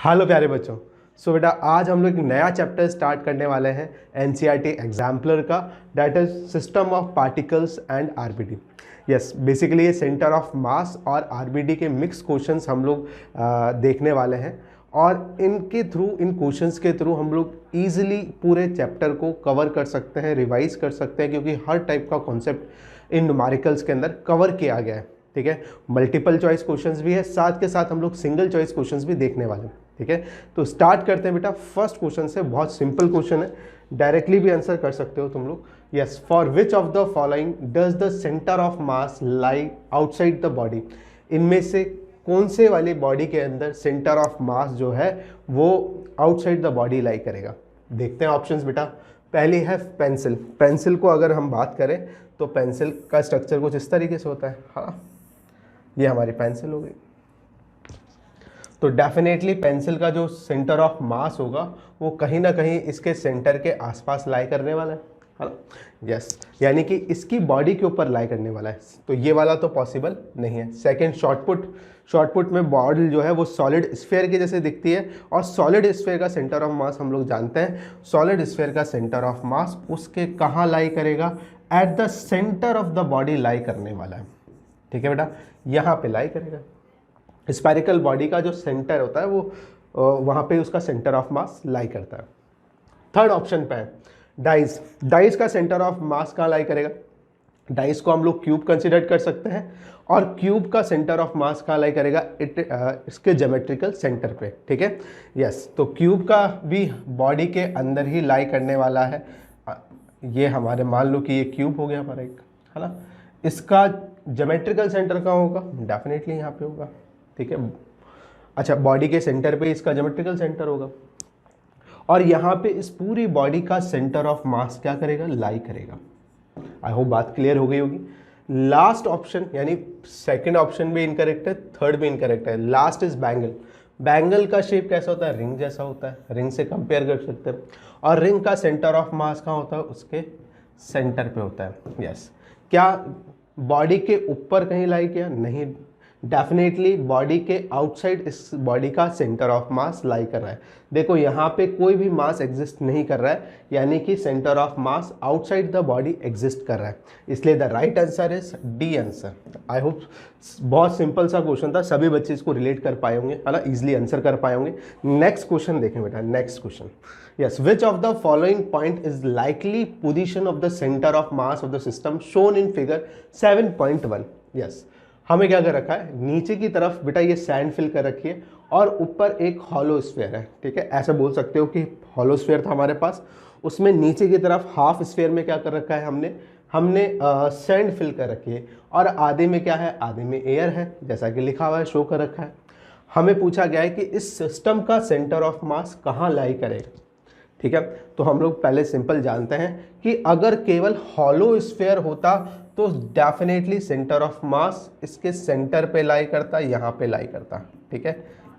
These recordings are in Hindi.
हेलो प्यारे बच्चों। बेटा आज हम लोग एक नया चैप्टर स्टार्ट करने वाले हैं एनसीईआरटी एग्जाम्पलर का, that is system of particles and RBD. Yes, basically ये सेंटर ऑफ मास और आरबीडी के मिक्स क्वेश्चंस हम लोग देखने वाले हैं और इनके थ्रू, इन क्वेश्चंस के थ्रू हम लोग ईजिली पूरे चैप्टर को कवर कर सकते हैं, रिवाइज कर सकते हैं, क्योंकि हर टाइप का कॉन्सेप्ट इन न्यूमेरिकल्स के अंदर कवर किया गया है। ठीक है, मल्टीपल चॉइस क्वेश्चंस भी है, साथ के साथ हम लोग सिंगल चॉइस क्वेश्चंस भी देखने वाले हैं। ठीक है, तो स्टार्ट करते हैं बेटा फर्स्ट क्वेश्चन से। बहुत सिंपल क्वेश्चन है, डायरेक्टली भी आंसर कर सकते हो तुम लोग। Yes, for which of the following does the centre of mass lie outside the body. इनमें से कौन से वाली बॉडी के अंदर सेंटर ऑफ मास जो है वो आउटसाइड द बॉडी लाई करेगा। देखते हैं ऑप्शंस बेटा। पहली है पेंसिल। पेंसिल को अगर हम बात करें तो पेंसिल का स्ट्रक्चर कुछ इस तरीके से होता है। हाँ, ये हमारी पेंसिल हो गई। तो डेफिनेटली पेंसिल का जो सेंटर ऑफ मास होगा वो कहीं ना कहीं इसके सेंटर के आसपास लाई करने वाला है ना। यस, यानी कि इसकी बॉडी के ऊपर लाई करने वाला है। तो ये वाला तो पॉसिबल नहीं है। Second, shot put. शॉर्टपुट में बॉडी जो है वो सॉलिड स्फीयर की जैसे दिखती है, और सॉलिड स्फीयर का सेंटर ऑफ मास हम लोग जानते हैं। सॉलिड स्फीयर का सेंटर ऑफ मास उसके कहाँ लाई करेगा? At the centre of the body lie करने वाला है। ठीक है बेटा, यहाँ पे लाई करेगा। स्पायरिकल बॉडी का जो सेंटर होता है वो वहाँ पे उसका सेंटर ऑफ मास लाई करता है। थर्ड ऑप्शन पे है डाइस। डाइस का सेंटर ऑफ मास कहाँ लाई करेगा? डाइस को हम लोग क्यूब कंसिडर कर सकते हैं, और क्यूब का सेंटर ऑफ मास कहाँ लाई करेगा? इसके ज्योमेट्रिकल सेंटर पे। ठीक है, यस, तो क्यूब का भी बॉडी के अंदर ही लाई करने वाला है। ये हमारे, मान लो कि ये क्यूब हो गया हमारा एक, है ना। इसका ज्योमेट्रिकल सेंटर कहाँ होगा? डेफिनेटली यहाँ पे होगा। ठीक है, अच्छा, बॉडी के सेंटर पे इसका ज्योमेट्रिकल सेंटर होगा, और यहाँ पे इस पूरी बॉडी का सेंटर ऑफ मास क्या करेगा? लाई करेगा। आई होप बात क्लियर हो गई होगी। लास्ट ऑप्शन यानी सेकंड ऑप्शन भी इनकरेक्ट है, थर्ड भी इनकरेक्ट है। Last is bangle. बैंगल का शेप कैसा होता है? रिंग जैसा होता है, रिंग से कंपेयर कर सकते हैं। और रिंग का सेंटर ऑफ मास कहाँ होता है? उसके सेंटर पे होता है। यस, क्या बॉडी के ऊपर कहीं लाई किया? नहीं, डेफिनेटली बॉडी के आउटसाइड इस बॉडी का सेंटर ऑफ मास लाई कर रहा है। देखो यहाँ पे कोई भी मास एग्जिस्ट नहीं कर रहा है, यानी कि centre of mass outside the body exist कर रहा है, इसलिए the right answer is D answer. I hope बहुत सिंपल सा क्वेश्चन था, सभी बच्चे इसको रिलेट कर पाए होंगे, है ना, इजिली आंसर कर पाए होंगे। नेक्स्ट क्वेश्चन देखें बेटा। Next question, yes, which of the following point is likely position of the centre of mass of the system shown in figure 7.1। Yes, हमें क्या कर रखा है? नीचे की तरफ बेटा ये सैंड फिल कर रखी है, और ऊपर एक हॉलो स्फीयर है। ठीक है, ऐसे बोल सकते हो कि हॉलो स्फीयर था हमारे पास, उसमें नीचे की तरफ हाफ स्फीयर में क्या कर रखा है? हमने सैंड फिल कर रखी है, और आधे में क्या है? आधे में एयर है, जैसा कि लिखा हुआ है, शो कर रखा है। हमें पूछा गया है कि इस सिस्टम का सेंटर ऑफ मास कहाँ लाई करेगा। ठीक है, तो हम लोग पहले सिंपल जानते हैं कि अगर केवल हॉलो स्फीयर होता तो डेफिनेटली सेंटर ऑफ मास इसके सेंटर पे लाई करता, यहाँ पे लाई करता। ठीक है,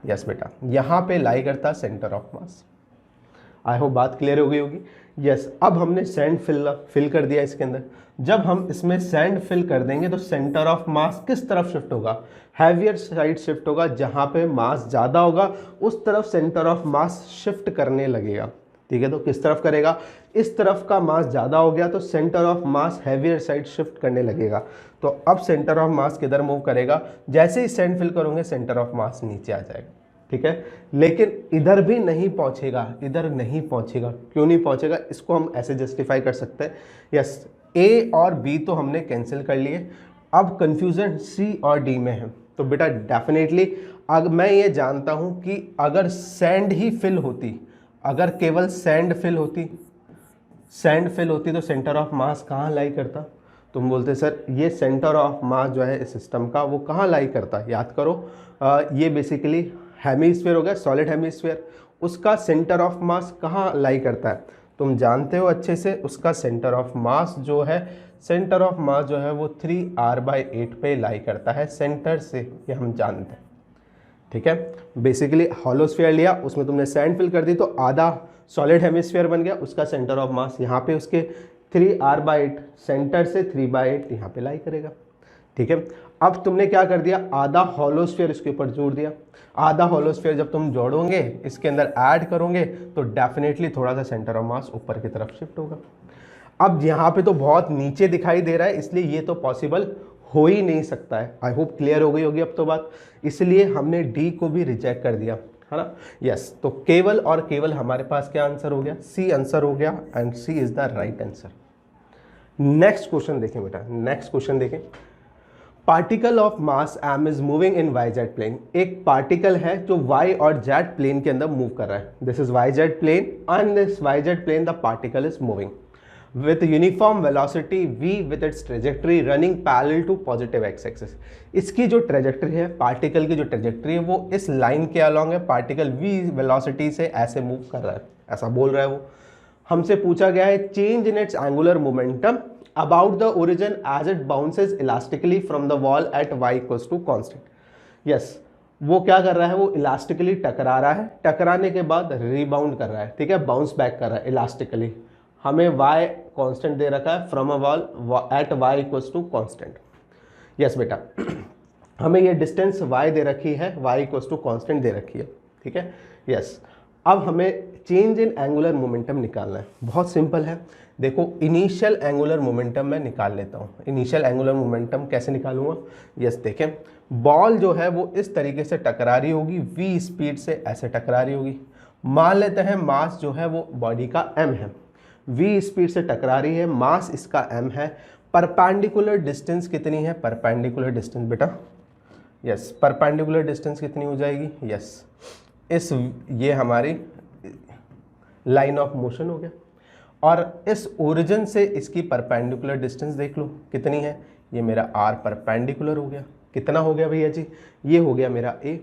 यस बेटा, यहाँ पे लाई करता centre of mass. I hope बात क्लियर हो गई होगी। यस, अब हमने सैंड फिल कर दिया इसके अंदर। जब हम इसमें सैंड फिल कर देंगे तो सेंटर ऑफ मास किस तरफ शिफ्ट होगा? हैवियर साइड शिफ्ट होगा। जहाँ पे मास ज़्यादा होगा उस तरफ सेंटर ऑफ मास शिफ्ट करने लगेगा। ठीक है, तो किस तरफ करेगा? इस तरफ का मास ज़्यादा हो गया तो centre of mass heavier side shift करने लगेगा। तो अब सेंटर ऑफ मास किधर मूव करेगा? जैसे ही सैंड फिल करोगे सेंटर ऑफ मास नीचे आ जाएगा। ठीक है, लेकिन इधर भी नहीं पहुंचेगा, इधर नहीं पहुंचेगा। क्यों नहीं पहुंचेगा? इसको हम ऐसे जस्टिफाई कर सकते हैं। यस, ए और बी तो हमने कैंसिल कर लिए, अब कंफ्यूजन सी और डी में है। तो बेटा डेफिनेटली अगर मैं ये जानता हूं कि अगर सैंड ही फिल होती, अगर केवल सैंड फिल होती तो सेंटर ऑफ मास कहाँ लाई करता? तुम बोलते सर ये सेंटर ऑफ मास जो है इस सिस्टम का वो कहाँ लाई करता? याद करो, ये बेसिकली हेमीस्फीयर हो गया, सॉलिड हेमीस्फीयर। उसका सेंटर ऑफ मास कहाँ लाई करता है? तुम जानते हो अच्छे से, उसका सेंटर ऑफ मास जो है, सेंटर ऑफ मास जो है वो 3r/8 पे लाई करता है सेंटर से, ये हम जानते हैं। ठीक है, बेसिकली हॉलोस्फीयर लिया, उसमें तुमने सैंड फिल कर दी तो आधा सॉलिड हेमिस्फीयर बन गया, उसका सेंटर ऑफ मास यहाँ पे उसके 3r/8, सेंटर से 3/8 यहाँ पे लाई करेगा। ठीक है, अब तुमने क्या कर दिया, आधा हॉलोस्फीयर इसके ऊपर जोड़ दिया। आधा हॉलोस्फीयर जब तुम जोड़ोगे, इसके अंदर ऐड करोगे, तो डेफिनेटली थोड़ा सा सेंटर ऑफ मास ऊपर की तरफ शिफ्ट होगा। अब यहाँ पे तो बहुत नीचे दिखाई दे रहा है, इसलिए ये तो पॉसिबल हो ही नहीं सकता है। आई होप क्लियर हो गई होगी अब तो बात। इसलिए हमने डी को भी रिजेक्ट कर दिया, है ना। यस, तो केवल और केवल हमारे पास क्या आंसर हो गया, सी आंसर हो गया, and C is the right answer. Next question देखें बेटा, नेक्स्ट क्वेश्चन देखें। Particle of mass M is moving in Y Z plane. एक पार्टिकल है जो वाई और जेड प्लेन के अंदर मूव कर रहा है। This is Y Z plane, on this Y Z plane the particle is moving with uniform velocity v with its trajectory running parallel to positive x axis। इसकी जो ट्रेजेक्ट्री है, पार्टिकल की जो ट्रेजेक्ट्री है, वो इस लाइन के अलॉन्ग है। पार्टिकल v वेलोसिटी से ऐसे मूव कर रहा है, ऐसा बोल रहा है वो। हमसे पूछा गया है change in its angular momentum about the origin as it bounces elastically from the wall at y equals to constant. Yes, वो क्या कर रहा है, वो इलास्टिकली टकरा रहा है, टकराने के बाद रिबाउंड कर रहा है, ठीक है, बाउंस बैक कर रहा है इलास्टिकली। हमें y कांस्टेंट दे रखा है from a wall at y equals to constant. Yes बेटा, हमें ये डिस्टेंस y दे रखी है, y इक्वल्स टू कांस्टेंट दे रखी है, ठीक है। यस, अब हमें चेंज इन एंगुलर मोमेंटम निकालना है। बहुत सिंपल है, देखो इनिशियल एंगुलर मोमेंटम मैं निकाल लेता हूँ। इनिशियल एंगुलर मोमेंटम कैसे निकालूंगा, यस देखें, बॉल जो है वो इस तरीके से टकरा रही होगी, v स्पीड से ऐसे टकरा रही होगी। मान लेते हैं मास जो है वो बॉडी का m है, v स्पीड से टकरा रही है, मास इसका m है। परपेंडिकुलर डिस्टेंस कितनी है, परपेंडिकुलर डिस्टेंस बेटा, यस, परपेंडिकुलर डिस्टेंस कितनी हो जाएगी, यस, इस ये हमारी लाइन ऑफ मोशन हो गया, और इस ओरिजिन से इसकी परपेंडिकुलर डिस्टेंस देख लो कितनी है, ये मेरा r परपेंडिकुलर हो गया। कितना हो गया भैया जी, ये हो गया मेरा a।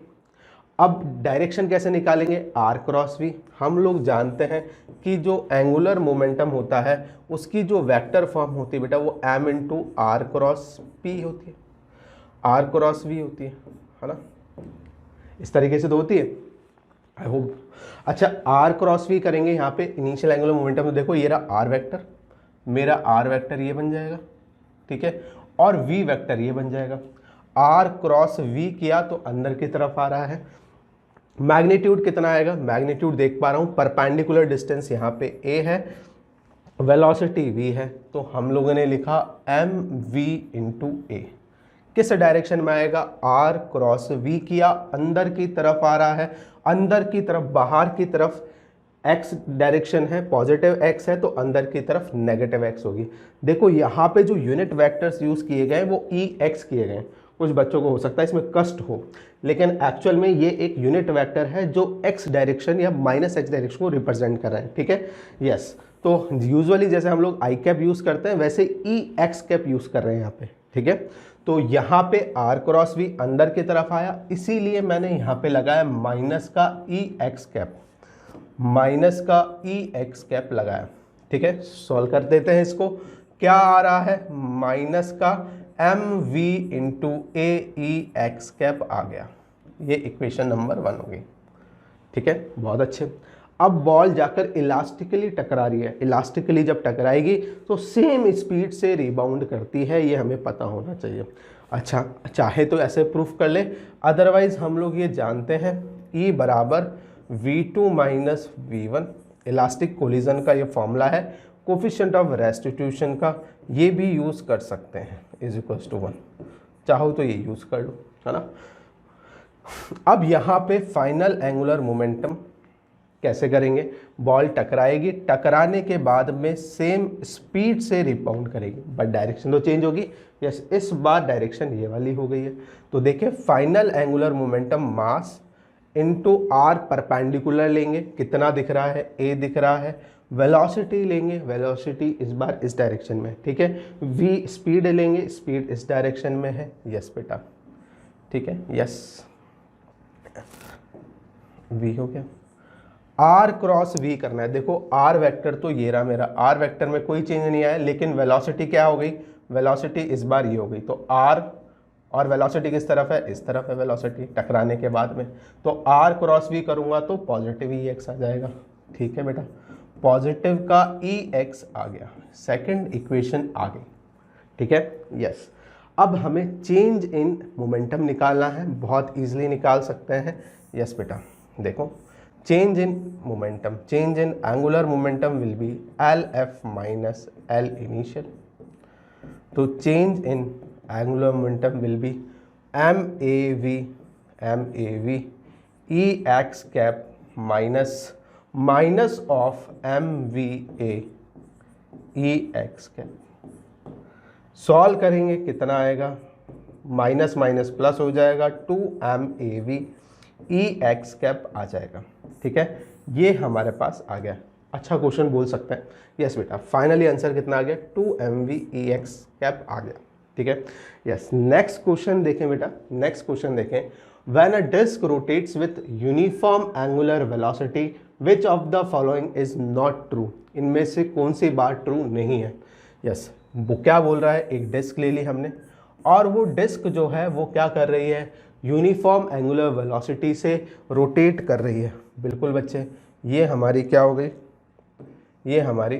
अब डायरेक्शन कैसे निकालेंगे, r क्रॉस v। हम लोग जानते हैं कि जो एंगुलर मोमेंटम होता है उसकी जो वेक्टर फॉर्म होती है बेटा, वो m into r cross p होती है, r क्रॉस v होती है ना, इस तरीके से तो होती है, आई होप। अच्छा, r क्रॉस v करेंगे यहाँ पे इनिशियल एंगुलर मोमेंटम, तो देखो ये रहा r वेक्टर, मेरा r वेक्टर ये बन जाएगा, ठीक है, और v वेक्टर ये बन जाएगा। r क्रॉस v किया तो अंदर की तरफ आ रहा है। मैग्नीट्यूड कितना आएगा, मैग्नीट्यूड देख पा रहा हूँ, परपेंडिकुलर डिस्टेंस यहाँ पे a है, वेलोसिटी v है, तो हम लोगों ने लिखा mv इंटू a। किस डायरेक्शन में आएगा, r क्रॉस v किया, अंदर की तरफ आ रहा है, अंदर की तरफ, बाहर की तरफ x डायरेक्शन है, पॉजिटिव x है, तो अंदर की तरफ नेगेटिव x होगी। देखो यहाँ पे जो यूनिट वेक्टर्स यूज किए गए वो ex किए गए। कुछ बच्चों को हो सकता है इसमें कष्ट हो, लेकिन एक्चुअल में ये एक यूनिट वेक्टर है जो x डायरेक्शन या माइनस x डायरेक्शन को रिप्रेजेंट कर रहा है, ठीक है। यस, तो यूजुअली जैसे हम लोग आई कैप यूज़ करते हैं वैसे ex कैप यूज़ कर रहे हैं यहाँ पे, ठीक है। तो यहाँ पे r क्रॉस v अंदर की तरफ आया, इसीलिए मैंने यहाँ पे लगाया माइनस का ex कैप, माइनस का ex कैप लगाया, ठीक है। सॉल्व कर देते हैं इसको, क्या आ रहा है, माइनस का mv इंटू aex कैप आ गया। ये इक्वेशन नंबर 1 हो गई, ठीक है, बहुत अच्छे। अब बॉल जाकर इलास्टिकली टकरा रही है, इलास्टिकली जब टकराएगी तो सेम स्पीड से रिबाउंड करती है, ये हमें पता होना चाहिए। अच्छा, चाहे तो ऐसे प्रूफ कर ले, अदरवाइज हम लोग ये जानते हैं E बराबर v2 minus v1, elastic collision का ये फॉर्मूला है, कोफिशिएंट ऑफ रेस्टिट्यूशन का ये भी यूज़ कर सकते हैं, इज इक्वल्स टू 1, चाहो तो ये यूज़ कर लो, है ना। अब यहाँ पे फाइनल एंगुलर मोमेंटम कैसे करेंगे, बॉल टकराएगी, टकराने के बाद में सेम स्पीड से रिबाउंड करेगी, बट डायरेक्शन तो चेंज होगी। यस, इस बार डायरेक्शन ये वाली हो गई है। तो देखिए final angular momentum mass into r perpendicular लेंगे, कितना दिख रहा है, a दिख रहा है, वेलोसिटी लेंगे, वेलोसिटी इस बार इस डायरेक्शन में, ठीक है, v स्पीड लेंगे, स्पीड इस डायरेक्शन में है, यस बेटा, ठीक है, यस, v हो गया। r क्रॉस v करना है, देखो r वेक्टर तो ये रहा मेरा, r वेक्टर में कोई चेंज नहीं आया, लेकिन वेलोसिटी क्या हो गई, वेलोसिटी इस बार ये हो गई, तो r और वेलोसिटी किस तरफ है, इस तरफ है वेलोसिटी टकराने के बाद में, तो r क्रॉस v करूँगा तो पॉजिटिव ex आ जाएगा, ठीक है बेटा, पॉजिटिव का ex आ गया, सेकंड इक्वेशन आ गई, ठीक है, यस। अब हमें चेंज इन मोमेंटम निकालना है, बहुत इजीली निकाल सकते हैं। यस बेटा, देखो change in momentum, change in angular momentum will be L F minus L initial. तो change in angular momentum will be M A V E X cap minus of M V A E X cap. Solve करेंगे कितना आएगा, माइनस माइनस प्लस हो जाएगा, 2MAV ई एक्स कैप आ जाएगा। ठीक है, ये हमारे पास आ गया। अच्छा क्वेश्चन बोल सकते हैं। यस बेटा, फाइनली आंसर कितना आ गया, 2MV ई एक्स कैप आ गया। ठीक है, यस। नेक्स्ट क्वेश्चन देखें बेटा, नेक्स्ट क्वेश्चन देखें। When a disc rotates with uniform angular velocity which of the following is not true. इनमें से कौन सी बात ट्रू नहीं है। यस, वो क्या बोल रहा है, एक डिस्क ले ली हमने और वो डिस्क जो है वो क्या कर रही है, यूनिफॉर्म एंगुलर वेलोसिटी से रोटेट कर रही है। बिल्कुल बच्चे, ये हमारी क्या हो गई, ये हमारी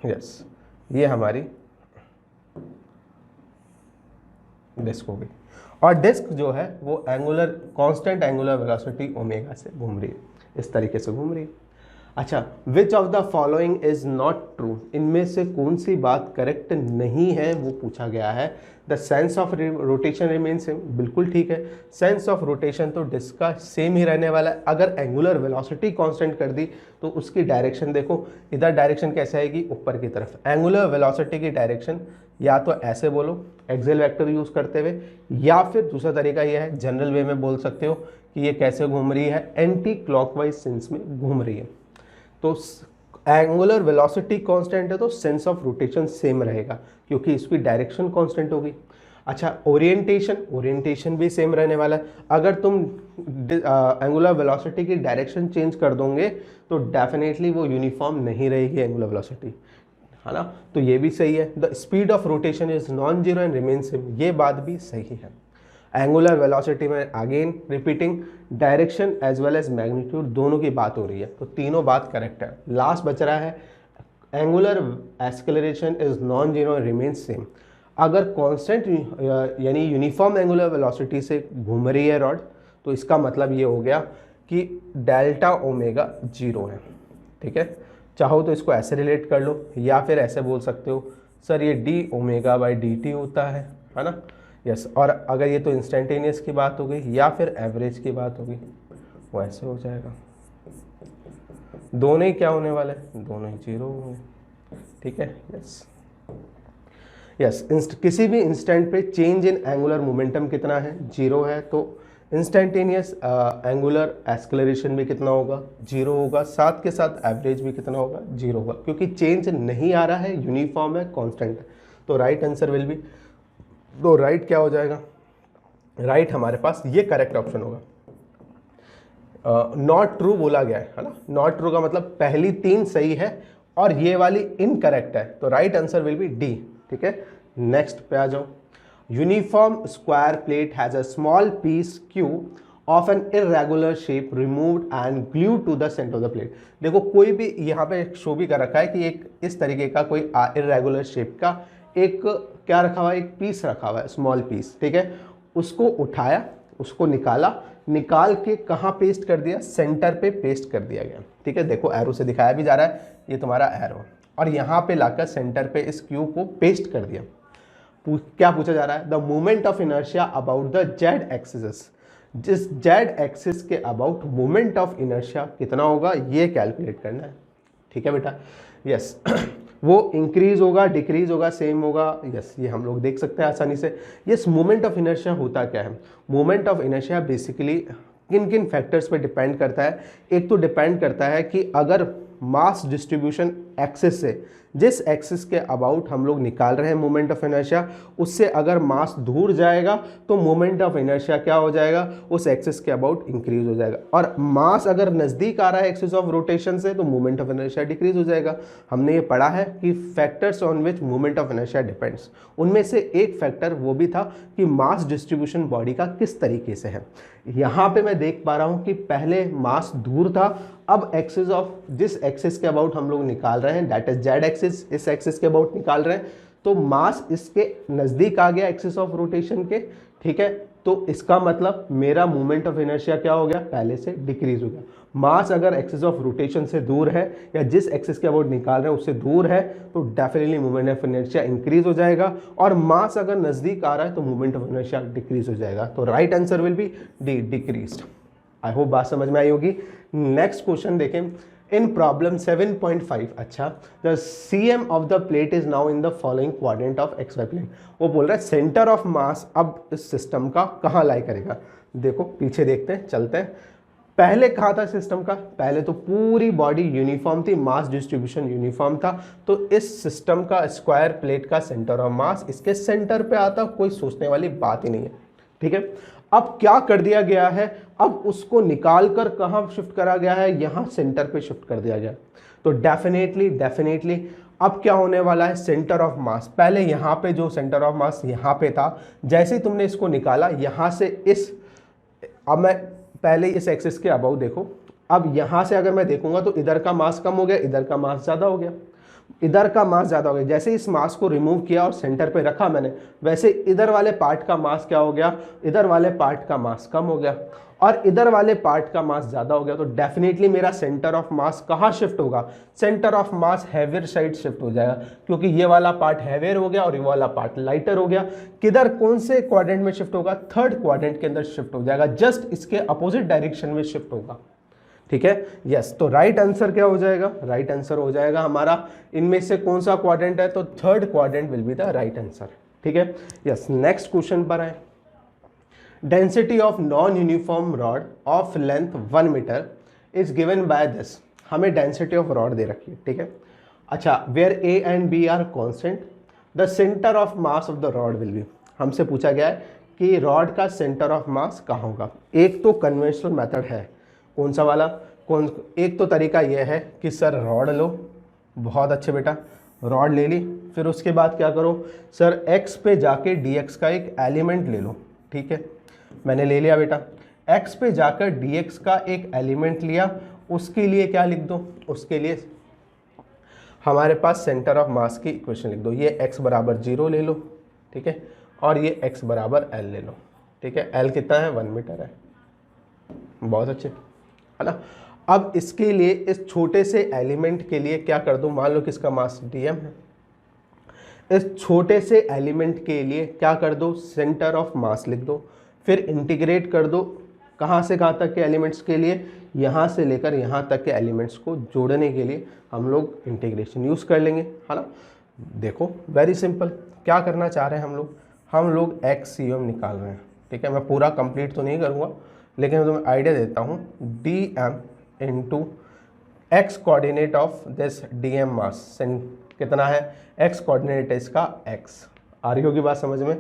यस ये हमारी डिस्क हो गई और डिस्क जो है वो angular constant angular velocity omega से घूम रही है, इस तरीके से घूम रही है। अच्छा, विच of the following is not true, इनमें से कौन सी बात करेक्ट नहीं है वो पूछा गया है। The sense of rotation remain same, बिल्कुल ठीक है। सेंस ऑफ रोटेशन तो डिस्क का सेम ही रहने वाला है। अगर एंगुलर वेलोसिटी कांस्टेंट कर दी तो उसकी डायरेक्शन देखो, इधर डायरेक्शन कैसे आएगी, ऊपर की तरफ। एंगुलर वेलोसिटी की डायरेक्शन या तो ऐसे बोलो एक्सेल वेक्टर यूज करते हुए, या फिर दूसरा तरीका यह है जनरल वे में बोल सकते हो कि ये कैसे घूम रही है, एंटी क्लॉकवाइज सेंस में घूम रही है। तो एंगुलर वेलोसिटी कांस्टेंट है तो सेंस ऑफ रोटेशन सेम रहेगा क्योंकि इसकी डायरेक्शन कांस्टेंट होगी। अच्छा, ओरिएंटेशन भी सेम रहने वाला है। अगर तुम एंगुलर वेलोसिटी की डायरेक्शन चेंज कर दोगे तो डेफिनेटली वो यूनिफॉर्म नहीं रहेगी एंगुलर वेलोसिटी, है ना। तो ये भी सही है। The speed of rotation is non zero and remain same, ये बात भी सही है। एंगुलर वेलोसिटी में again repeating direction as well as magnitude दोनों की बात हो रही है, तो तीनों बात करेक्ट है। लास्ट बच रहा है angular acceleration is non zero and remain same. अगर कांस्टेंट यानी यूनिफॉर्म एंगुलर वेलोसिटी से घूम रही है रॉड तो इसका मतलब ये हो गया कि डेल्टा ओमेगा जीरो है। ठीक है, चाहो तो इसको ऐसे रिलेट कर लो या फिर ऐसे बोल सकते हो सर ये D omega by D T होता है ना। यस, और अगर ये तो इंस्टेंटेनियस की बात हो गई या फिर एवरेज की बात होगी, वो ऐसे हो जाएगा। दोनों ही क्या होने वाले हैं, दोनों ही जीरो होंगे। ठीक है, यस किसी भी इंस्टेंट पे चेंज इन एंगुलर मोमेंटम कितना है, जीरो है। तो इंस्टेंटेनियस एंगुलर एक्सेलरेशन भी कितना होगा, जीरो होगा। साथ के साथ एवरेज भी कितना होगा, जीरो होगा, क्योंकि चेंज नहीं आ रहा है, यूनिफॉर्म है, कांस्टेंट है। तो राइट आंसर विल बी, तो राइट क्या हो जाएगा, राइट हमारे पास ये करेक्ट ऑप्शन होगा। नॉट ट्रू बोला गया है ना, नॉट ट्रू का मतलब पहली तीन सही है और ये वाली इनकरेक्ट है, तो right answer will be D. ठीक है, नेक्स्ट पे आ जाओ। Uniform square plate has a small piece Q of an irregular shape removed and glued to the centre of the plate. देखो कोई भी यहाँ पे शो भी कर रखा है कि एक इस तरीके का कोई इरेगुलर शेप का एक क्या रखा हुआ है, एक पीस रखा हुआ है, स्मॉल पीस। ठीक है, उसको उठाया, उसको निकाला, निकाल के कहाँ पेस्ट कर दिया, सेंटर पे पेस्ट कर दिया गया। ठीक है, देखो एरो से दिखाया भी जा रहा है, ये तुम्हारा एरो, और यहाँ पे लाकर सेंटर पे इस क्यू को पेस्ट कर दिया। क्या पूछा जा रहा है, the moment of inertia about the Z axis, जिस जेड एक्सिस के अबाउट मोमेंट ऑफ इनर्शिया कितना होगा ये कैलकुलेट करना है। ठीक है बेटा, यस वो इंक्रीज होगा, डिक्रीज होगा, सेम होगा, यस ये हम लोग देख सकते हैं आसानी से। यस, मोमेंट ऑफ इनर्शिया होता क्या है, मोमेंट ऑफ इनर्शिया बेसिकली किन किन फैक्टर्स पे डिपेंड करता है। एक तो डिपेंड करता है कि अगर मास डिस्ट्रीब्यूशन एक्सिस से, जिस एक्सिस के अबाउट हम लोग निकाल रहे हैं मोमेंट ऑफ इनर्शिया, उससे अगर मास दूर जाएगा तो मोमेंट ऑफ इनर्शिया क्या हो जाएगा, उस एक्सिस के अबाउट इंक्रीज हो जाएगा। और मास अगर नज़दीक आ रहा है एक्सिस ऑफ रोटेशन से तो मोमेंट ऑफ इनर्शिया डिक्रीज हो जाएगा। हमने ये पढ़ा है कि factors on which moment of inertia depends, उनमें से एक फैक्टर वो भी था कि मास डिस्ट्रीब्यूशन बॉडी का किस तरीके से है। यहाँ पे मैं देख पा रहा हूँ कि पहले मास दूर था, अब एक्सिस ऑफ जिस एक्सिस के अबाउट हम लोग निकाल रहे हैं दैट इज जेड एक्सिस, इस एक्सिस के अबाउट निकाल रहे हैं, तो मास इसके नज़दीक आ गया एक्सिस ऑफ रोटेशन के, ठीक है, तो इसका मतलब मेरा मोमेंट ऑफ इनर्शिया क्या हो गया, पहले से डिक्रीज हो गया। मास अगर एक्सिस ऑफ रोटेशन से दूर है या जिस एक्सिस के अबाउट निकाल रहे हैं उससे दूर है तो definitely moment of inertia increase हो जाएगा, और मास अगर नज़दीक आ रहा है तो मोमेंट ऑफ इनर्शिया डिक्रीज हो जाएगा। तो right answer will be D, decreased. I hope बात समझ में आई होगी। नेक्स्ट क्वेश्चन देखें, इन प्रॉब्लम 7.5, अच्छा, the CM of the plate is now in the following quadrant of XY प्लेन। वो बोल रहा है सेंटर ऑफ मास अब इस सिस्टम का कहाँ लाई करेगा। देखो पीछे देखते हैं, चलते हैं। पहले कहाँ था सिस्टम का, पहले तो पूरी बॉडी यूनिफॉर्म थी, मास डिस्ट्रीब्यूशन यूनिफॉर्म था, तो इस सिस्टम का स्क्वायर प्लेट का सेंटर ऑफ मास इसके सेंटर पे आता, कोई सोचने वाली बात ही नहीं है, ठीक है। अब क्या कर दिया गया है, अब उसको निकाल कर कहाँ शिफ्ट करा गया है, यहाँ सेंटर पे शिफ्ट कर दिया गया। तो डेफिनेटली अब क्या होने वाला है, सेंटर ऑफ मास, पहले यहाँ पे जो सेंटर ऑफ मास यहाँ पे था, जैसे ही तुमने इसको निकाला यहाँ से इस, अब मैं पहले इस एक्सिस के अबाउ देखो, अब यहाँ से अगर मैं देखूंगा तो इधर का मास कम हो गया, इधर का मास ज़्यादा हो गया, इधर का मास ज़्यादा हो गया। जैसे इस मास को रिमूव किया और सेंटर पे रखा मैंने, वैसे इधर वाले पार्ट का मास क्या हो गया, इधर वाले पार्ट का मास कम हो गया, और इधर वाले पार्ट का मास ज़्यादा हो गया। तो डेफिनेटली मेरा सेंटर ऑफ मास कहाँ शिफ्ट होगा, centre of mass heavier side shift हो जाएगा, क्योंकि ये वाला पार्ट हैवियर हो गया और ये वाला पार्ट लाइटर हो गया। किधर, कौन से क्वाड्रेंट में शिफ्ट होगा, थर्ड क्वाड्रेंट के अंदर शिफ्ट हो जाएगा, जस्ट इसके अपोजिट डायरेक्शन में शिफ्ट होगा, ठीक है। यस, तो राइट आंसर क्या हो जाएगा, राइट आंसर हो जाएगा हमारा, इनमें से कौन सा क्वाड्रेंट है, तो third quadrant will be the right answer, ठीक है। यस, नेक्स्ट क्वेश्चन पर है, density of non uniform rod of length 1 metre is given by this. हमें डेंसिटी ऑफ रॉड दे रखी है, ठीक है। अच्छा, where A and B are constant, the centre of mass of the rod will be. हमसे पूछा गया है कि रॉड का सेंटर ऑफ मास कहाँ होगा। एक तो कन्वेंशनल मेथड है, कौन सा वाला, एक तो तरीका यह है कि सर रॉड लो, बहुत अच्छे बेटा, रॉड ले ली, फिर उसके बाद क्या करो सर, x पे जाके dx का एक एलिमेंट ले लो, ठीक है। मैंने ले लिया बेटा, x पे जाकर dx का एक एलिमेंट लिया, उसके लिए क्या लिख दो, उसके लिए हमारे पास सेंटर ऑफ मास की इक्वेशन लिख दो। ये x बराबर 0 ले लो, ठीक है, और ये x बराबर l ले लो, ठीक है। l कितना है, 1 मीटर है, बहुत अच्छे, है ना। अब इसके लिए इस छोटे से एलिमेंट के लिए क्या कर दो, मान लो किसका मास dm है, इस छोटे से एलिमेंट के लिए क्या कर दो, सेंटर ऑफ मास लिख दो, फिर इंटीग्रेट कर दो, कहाँ से कहाँ तक के एलिमेंट्स के लिए, यहाँ से लेकर यहाँ तक के एलिमेंट्स को जोड़ने के लिए हम लोग इंटीग्रेशन यूज़ कर लेंगे, है ना। देखो वेरी सिंपल, क्या करना चाह रहे हैं हम लोग XCM निकाल रहे हैं, ठीक है। मैं पूरा कंप्लीट तो नहीं करूँगा, लेकिन मैं तुम्हें आइडिया देता हूँ, dm into x coordinate of this dm मास कितना है, x कोऑर्डिनेट इसका x। आ रही होगी बात समझ में।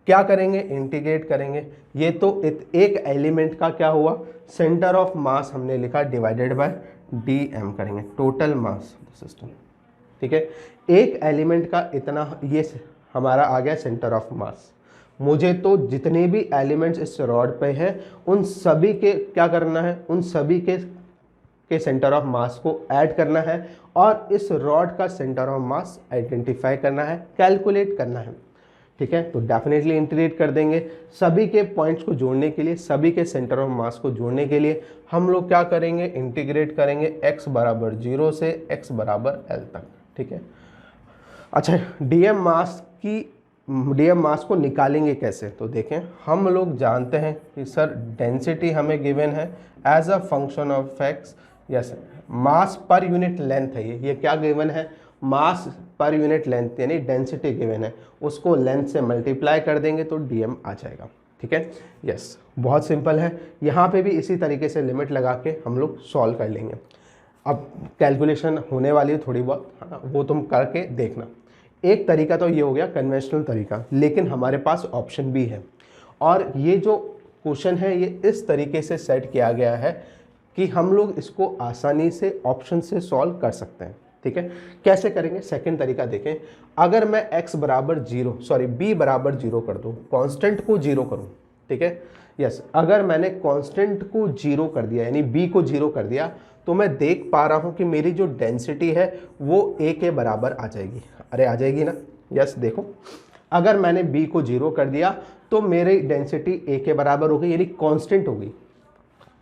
क्या करेंगे, इंटीग्रेट करेंगे, ये तो एक एलिमेंट का क्या हुआ, सेंटर ऑफ मास हमने लिखा डिवाइडेड बाय dm करेंगे, टोटल मास सिस्टम, ठीक है। एक एलिमेंट का इतना, ये हमारा आ गया सेंटर ऑफ मास। मुझे तो जितने भी एलिमेंट्स इस रॉड पे हैं उन सभी के क्या करना है, उन सभी के सेंटर ऑफ मास को ऐड करना है और इस रॉड का सेंटर ऑफ मास आइडेंटिफाई करना है, कैलकुलेट करना है, ठीक है। तो डेफिनेटली इंटीग्रेट कर देंगे, सभी के पॉइंट्स को जोड़ने के लिए, सभी के सेंटर ऑफ मास को जोड़ने के लिए हम लोग क्या करेंगे, इंटीग्रेट करेंगे x बराबर 0 से x बराबर l तक, ठीक है। अच्छा, डीएम मास को निकालेंगे कैसे, तो देखें, हम लोग जानते हैं कि सर डेंसिटी हमें गिवन है as a function of x, yes, mass per unit length है, ये क्या गिवन है, मास पर यूनिट लेंथ, यानी डेंसिटी गिवन है, उसको लेंथ से मल्टीप्लाई कर देंगे तो डीएम आ जाएगा, ठीक है। यस, बहुत सिंपल है। यहाँ पे भी इसी तरीके से लिमिट लगा के हम लोग सॉल्व कर लेंगे। अब कैलकुलेशन होने वाली है थोड़ी बहुत, है ना, वो तुम करके देखना। एक तरीका तो ये हो गया कन्वेंशनल तरीका, लेकिन हमारे पास ऑप्शन भी है, और ये जो क्वेश्चन है ये इस तरीके से सेट किया गया है कि हम लोग इसको आसानी से ऑप्शन से सॉल्व कर सकते हैं, ठीक है। कैसे करेंगे, सेकंड तरीका देखें। अगर मैं x बराबर 0, सॉरी b बराबर 0 कर दूँ, कांस्टेंट को 0 करूँ, ठीक है। यस, अगर मैंने कांस्टेंट को 0 कर दिया, यानी b को 0 कर दिया, तो मैं देख पा रहा हूँ कि मेरी जो डेंसिटी है वो a के बराबर आ जाएगी। अरे आ जाएगी ना, यस देखो, अगर मैंने बी को 0 कर दिया तो मेरी डेंसिटी ए के बराबर हो गई, यानी कांस्टेंट हो गई।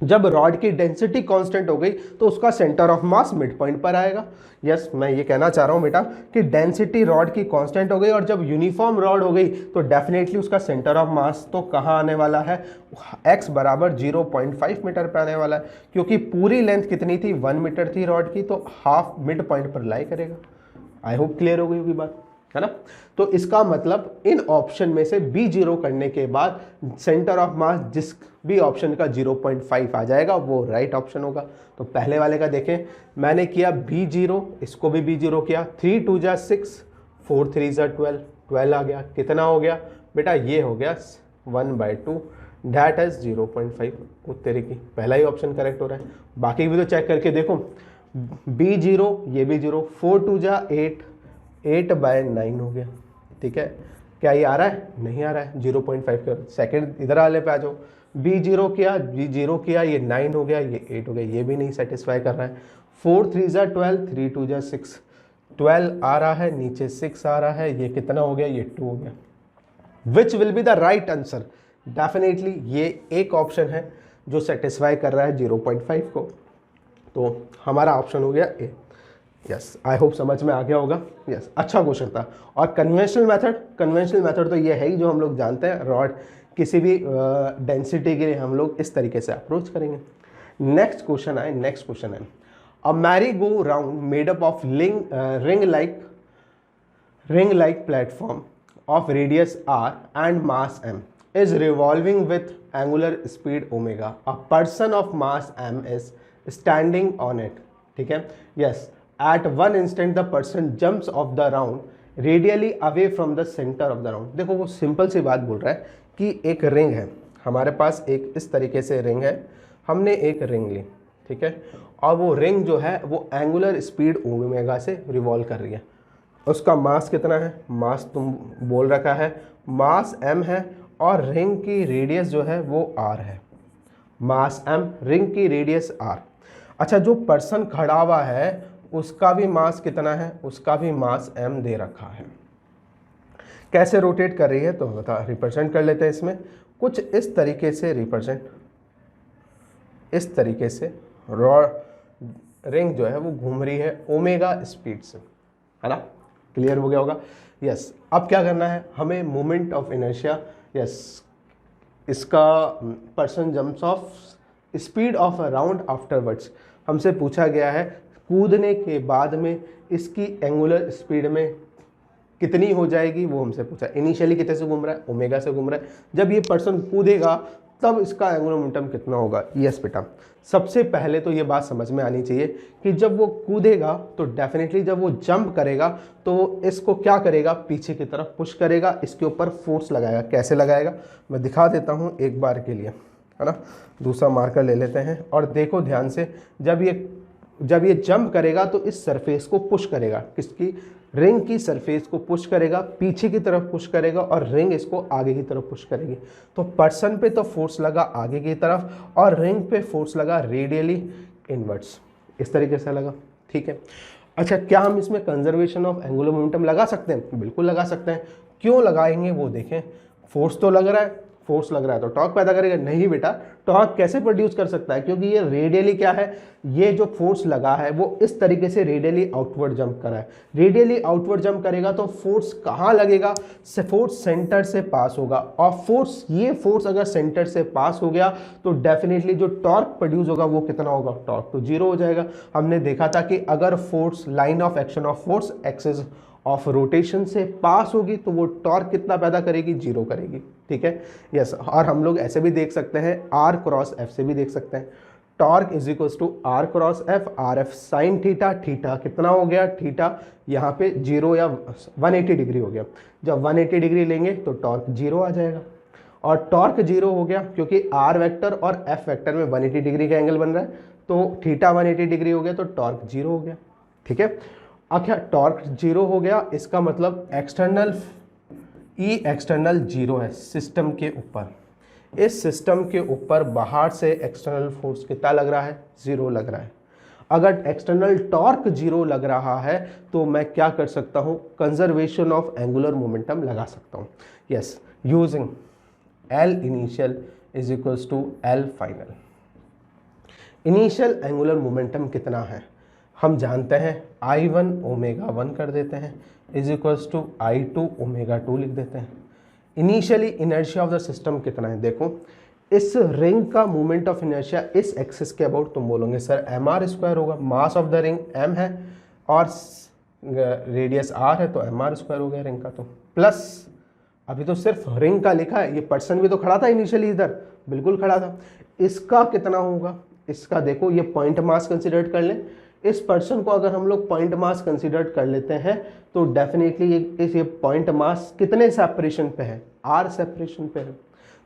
जब रॉड की डेंसिटी कांस्टेंट हो गई तो उसका centre of mass mid point पर आएगा। यस मैं ये कहना चाह रहा हूँ बेटा कि डेंसिटी रॉड की कांस्टेंट हो गई और जब यूनिफॉर्म रॉड हो गई तो डेफिनेटली उसका सेंटर ऑफ मास तो कहाँ आने वाला है, x बराबर 0.5 मीटर पर आने वाला है, क्योंकि पूरी लेंथ कितनी थी, 1 मीटर थी रॉड की, तो हाफ मिड पॉइंट पर लाई करेगा। आई होप क्लियर हो गई होगी बात, है ना। तो इसका मतलब इन ऑप्शन में से बी 0 करने के बाद सेंटर ऑफ मास जिस भी ऑप्शन का 0.5 आ जाएगा वो राइट ऑप्शन होगा। तो पहले वाले का देखें, मैंने किया बी 0, इसको भी बी 0 किया, 3 2 जा 6, 4 3 जा 12, 12 आ गया, कितना हो गया बेटा, ये हो गया 1/2, दैट इज 0.5। उत्तरी की पहला ही ऑप्शन करेक्ट हो रहा है। बाकी भी तो चेक करके देखो, बी 0 ये भी 0, 4 2 जा 8, 8/9 हो गया। ठीक है, क्या ये आ रहा है, नहीं आ रहा है 0.5 का। सेकंड इधर वाले पे आ जाओ, बी 0 किया, बी 0 किया, ये 9 हो गया, ये 8 हो गया, ये भी नहीं सेटिस्फाई कर रहा है। 4 3 जा 12, 3 2 जा 6, 12 आ रहा है, नीचे 6 आ रहा है, ये कितना हो गया, ये 2 हो गया। Which will be the right answer, definitely ये एक ऑप्शन है जो सेटिस्फाई कर रहा है 0.5 को, तो हमारा ऑप्शन हो गया ए। यस आई होप समझ में आ गया होगा। यस अच्छा क्वेश्चन था। और कन्वेंशनल मेथड तो ये है ही जो हम लोग जानते हैं, रॉड किसी भी डेंसिटी के लिए हम लोग इस तरीके से अप्रोच करेंगे। नेक्स्ट क्वेश्चन है a merry go round made up of ring like platform of radius r and mass m is revolving with angular speed omega. A person of mass m is standing on it. ठीक है, yes, at one instant the person jumps off the round radially away from the center of the round. देखो वो सिंपल सी बात बोल रहा है कि एक रिंग है हमारे पास, एक इस तरीके से रिंग है, हमने एक रिंग ली, ठीक है, और वो रिंग जो है वो एंगुलर स्पीड ओमेगा से रिवॉल्व कर रही है। उसका मास कितना है, मास तुम बोल रखा है, मास m है, और रिंग की रेडियस जो है वो r है, मास m, रिंग की रेडियस r। अच्छा, जो पर्सन खड़ा हुआ है उसका भी मास कितना है, उसका भी मास m दे रखा है। कैसे रोटेट कर रही है तो बता, रिप्रेजेंट कर लेते हैं इसमें कुछ इस तरीके से, इस तरीके से रिंग जो है वो घूम रही है ओमेगा स्पीड से, है ना। क्लियर हो गया होगा। यस अब क्या करना है हमें, मोमेंट ऑफ इनर्शिया, यस इसका person jumps of speed of a round afterwards, हमसे पूछा गया है कूदने के बाद में इसकी एंगुलर स्पीड में कितनी हो जाएगी, वो हमसे पूछा। इनिशियली कितने से घूम रहा है, ओमेगा से घूम रहा है, जब ये पर्सन कूदेगा तब इसका एंगुलर मोमेंटम कितना होगा। यस बेटा, सबसे पहले तो ये बात समझ में आनी चाहिए कि जब वो कूदेगा तो डेफिनेटली जब वो जंप करेगा तो इसको क्या करेगा, पीछे की तरफ पुश करेगा, इसके ऊपर फोर्स लगाएगा। कैसे लगाएगा मैं दिखा देता हूँ एक बार के लिए, है ना। दूसरा मार्कर ले लेते हैं और देखो ध्यान से, जब ये जंप करेगा तो इस सरफेस को पुश करेगा, किसकी, रिंग की सरफेस को पुश करेगा, पीछे की तरफ पुश करेगा, और रिंग इसको आगे की तरफ पुश करेगी। तो पर्सन पे तो फोर्स लगा आगे की तरफ और रिंग पे फोर्स लगा रेडियली इनवर्ड्स, इस तरीके से लगा। ठीक है, अच्छा क्या हम इसमें कंजर्वेशन ऑफ एंगुलर मोमेंटम लगा सकते हैं, बिल्कुल लगा सकते हैं। क्यों लगाएंगे वो देखें, फोर्स तो लग रहा है, फोर्स लग रहा है तो टॉर्क पैदा करेगा। नहीं बेटा, टॉर्क कैसे प्रोड्यूस कर सकता है, क्योंकि ये रेडियली क्या है, ये जो फोर्स लगा है वो इस तरीके से रेडियली आउटवर्ड जंप कर रहा है। रेडियली आउटवर्ड जंप करेगा तो फोर्स कहाँ लगेगा, फोर्स सेंटर से पास होगा, और ये फोर्स अगर सेंटर से पास हो गया तो डेफिनेटली जो टॉर्क प्रोड्यूस होगा वो कितना होगा, टॉर्क तो जीरो हो जाएगा। हमने देखा था कि अगर force, line of action of force axis of rotation से पास होगी तो वो टॉर्क कितना पैदा करेगी, जीरो करेगी। ठीक है, यस। और हम लोग ऐसे भी देख सकते हैं, आर क्रॉस एफ से भी देख सकते हैं, torque is equals to r cross F, r F sine theta, theta कितना हो गया, थीटा यहाँ पे जीरो या 180 डिग्री हो गया। जब 180 डिग्री लेंगे तो टॉर्क जीरो आ जाएगा, और टॉर्क जीरो हो गया क्योंकि आर वेक्टर और एफ वेक्टर में 180 डिग्री का एंगल बन रहा है, तो थीटा 180 डिग्री हो गया तो टॉर्क जीरो हो गया। ठीक है, अच्छा टॉर्क जीरो हो गया, इसका मतलब एक्सटर्नल एक्सटर्नल जीरो है सिस्टम के ऊपर। इस सिस्टम के ऊपर बाहर से एक्सटर्नल फोर्स कितना लग रहा है, जीरो लग रहा है। अगर एक्सटर्नल टॉर्क जीरो लग रहा है तो मैं क्या कर सकता हूँ, कंजर्वेशन ऑफ एंगुलर मोमेंटम लगा सकता हूँ। Yes, using L initial is equals to L final. Initial angular momentum कितना है हम जानते हैं, I1 ओमेगा 1 कर देते हैं is equals to I2 omega 2 लिख देते हैं। Initially inertia of the system कितना है, देखो इस रिंग का मोमेंट ऑफ इनर्शिया इस एक्सिस के अबाउट तुम बोलोगे सर mr² होगा, मास ऑफ द रिंग m है और रेडियस r है तो mr² हो गया रिंग का। तो प्लस अभी तो सिर्फ रिंग का लिखा है, ये पर्सन भी तो खड़ा था इनिशियली इधर, बिल्कुल खड़ा था। इसका कितना होगा, इसका देखो ये पॉइंट मास कंसिडर कर लें, इस पर्सन को अगर हम लोग पॉइंट मास कंसिडर कर लेते हैं तो डेफिनेटली ये पॉइंट मास कितने सेपरेशन पे है, r सेपरेशन पे है।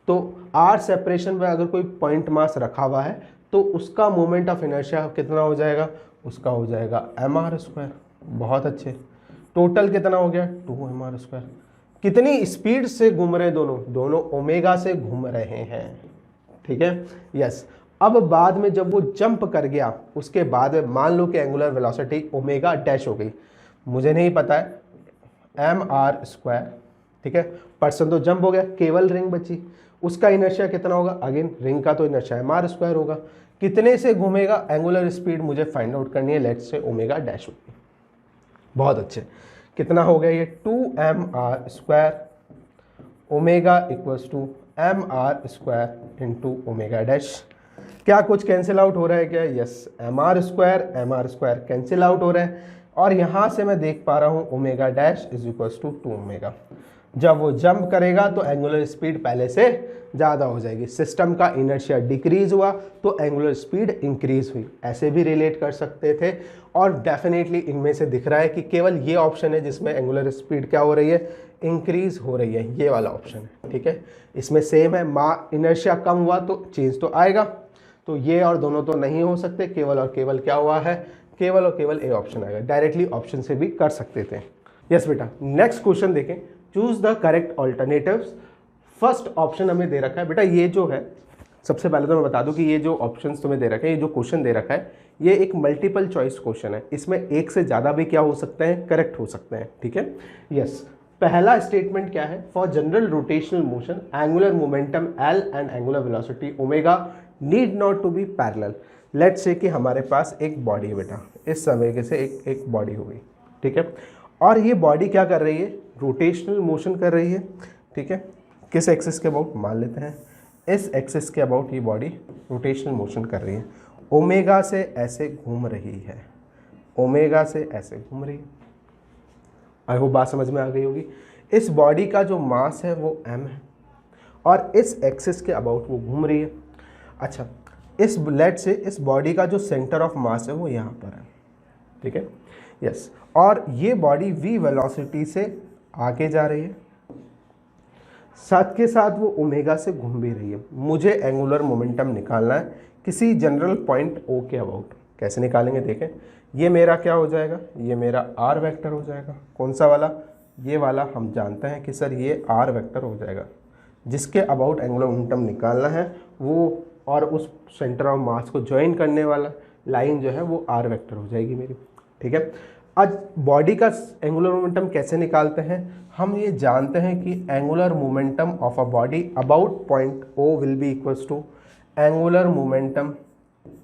तो r सेपरेशन पे अगर कोई पॉइंट मास रखा हुआ है तो उसका मोमेंट ऑफ इनर्शिया कितना हो जाएगा, उसका हो जाएगा mr²। बहुत अच्छे, टोटल कितना हो गया 2mr²। कितनी स्पीड से घूम रहे हैं दोनों ओमेगा से घूम रहे हैं, ठीक है। यस, अब बाद में जब वो जंप कर गया उसके बाद मान लो कि एंगुलर वेलोसिटी ओमेगा डैश हो गई, मुझे नहीं पता है mr², ठीक है। पर्सन तो जंप हो गया, केवल रिंग बची, उसका इनर्शिया कितना होगा, अगेन रिंग का तो इनर्शिया mr² होगा, कितने से घूमेगा, एंगुलर स्पीड मुझे फाइंड आउट करनी है, लेट्स से ओमेगा डैश होगी। बहुत अच्छे, कितना हो गया ये 2mr², omega equals to mr² into omega dash. क्या कुछ कैंसिल आउट हो रहा है क्या, यस, mr² कैंसिल आउट हो रहा है और यहाँ से मैं देख पा रहा हूँ omega dash is equals to 2 omega. जब वो जंप करेगा तो एंगुलर स्पीड पहले से ज़्यादा हो जाएगी, सिस्टम का इनर्शिया डिक्रीज हुआ तो एंगुलर स्पीड इंक्रीज हुई, ऐसे भी रिलेट कर सकते थे। और डेफिनेटली इनमें से दिख रहा है कि केवल ये ऑप्शन है जिसमें एंगुलर स्पीड क्या हो रही है, इंक्रीज हो रही है, ये वाला ऑप्शन है, ठीक है। इसमें सेम है, इनर्शिया कम हुआ तो चेंज तो आएगा, तो ये और दोनों तो नहीं हो सकते, केवल और केवल क्या हुआ है, केवल और केवल ए ऑप्शन आएगा। डायरेक्टली ऑप्शन से भी कर सकते थे। यस बेटा, नेक्स्ट क्वेश्चन देखें, choose the correct alternatives. First option हमें दे रखा है बेटा, ये जो है सबसे पहले तो मैं बता दूं कि ये जो ऑप्शंस तुम्हें दे रखे हैं, ये जो क्वेश्चन दे रखा है ये एक मल्टीपल चॉइस क्वेश्चन है, इसमें एक से ज़्यादा भी क्या हो सकते हैं, करेक्ट हो सकते हैं, ठीक है। यस, पहला स्टेटमेंट क्या है, for general rotational motion angular momentum L and angular velocity omega need not to be parallel. Let's say कि हमारे पास एक बॉडी है बेटा, इस समय से एक बॉडी हो गई, ठीक है, और ये बॉडी क्या कर रही है, रोटेशनल मोशन कर रही है, ठीक है। किस एक्सिस के अबाउट, मान लेते हैं इस एक्सिस के अबाउट ये बॉडी रोटेशनल मोशन कर रही है, ओमेगा से ऐसे घूम रही है, ओमेगा से ऐसे घूम रही है। आई होप बात समझ में आ गई होगी। इस बॉडी का जो मास है वो m है और इस एक्सिस के अबाउट वो घूम रही है। अच्छा, इस लेट से इस बॉडी का जो सेंटर ऑफ मास है वो यहाँ पर है, ठीक है। यस, और ये बॉडी v वेलोसिटी से आगे जा रही है, साथ के साथ वो ओमेगा से घूम भी रही है। मुझे एंगुलर मोमेंटम निकालना है किसी जनरल पॉइंट O के अबाउट। कैसे निकालेंगे देखें, ये मेरा क्या हो जाएगा, ये मेरा r वेक्टर हो जाएगा। कौन सा वाला, ये वाला। हम जानते हैं कि सर ये r वेक्टर हो जाएगा, जिसके अबाउट एंगुलर मोमेंटम निकालना है वो, और उस सेंटर ऑफ मास को ज्वाइन करने वाला लाइन जो है वो r वेक्टर हो जाएगी मेरी, ठीक है। आज बॉडी का एंगुलर मोमेंटम कैसे निकालते हैं, हम ये जानते हैं कि angular momentum of a body about point O will be equals to angular momentum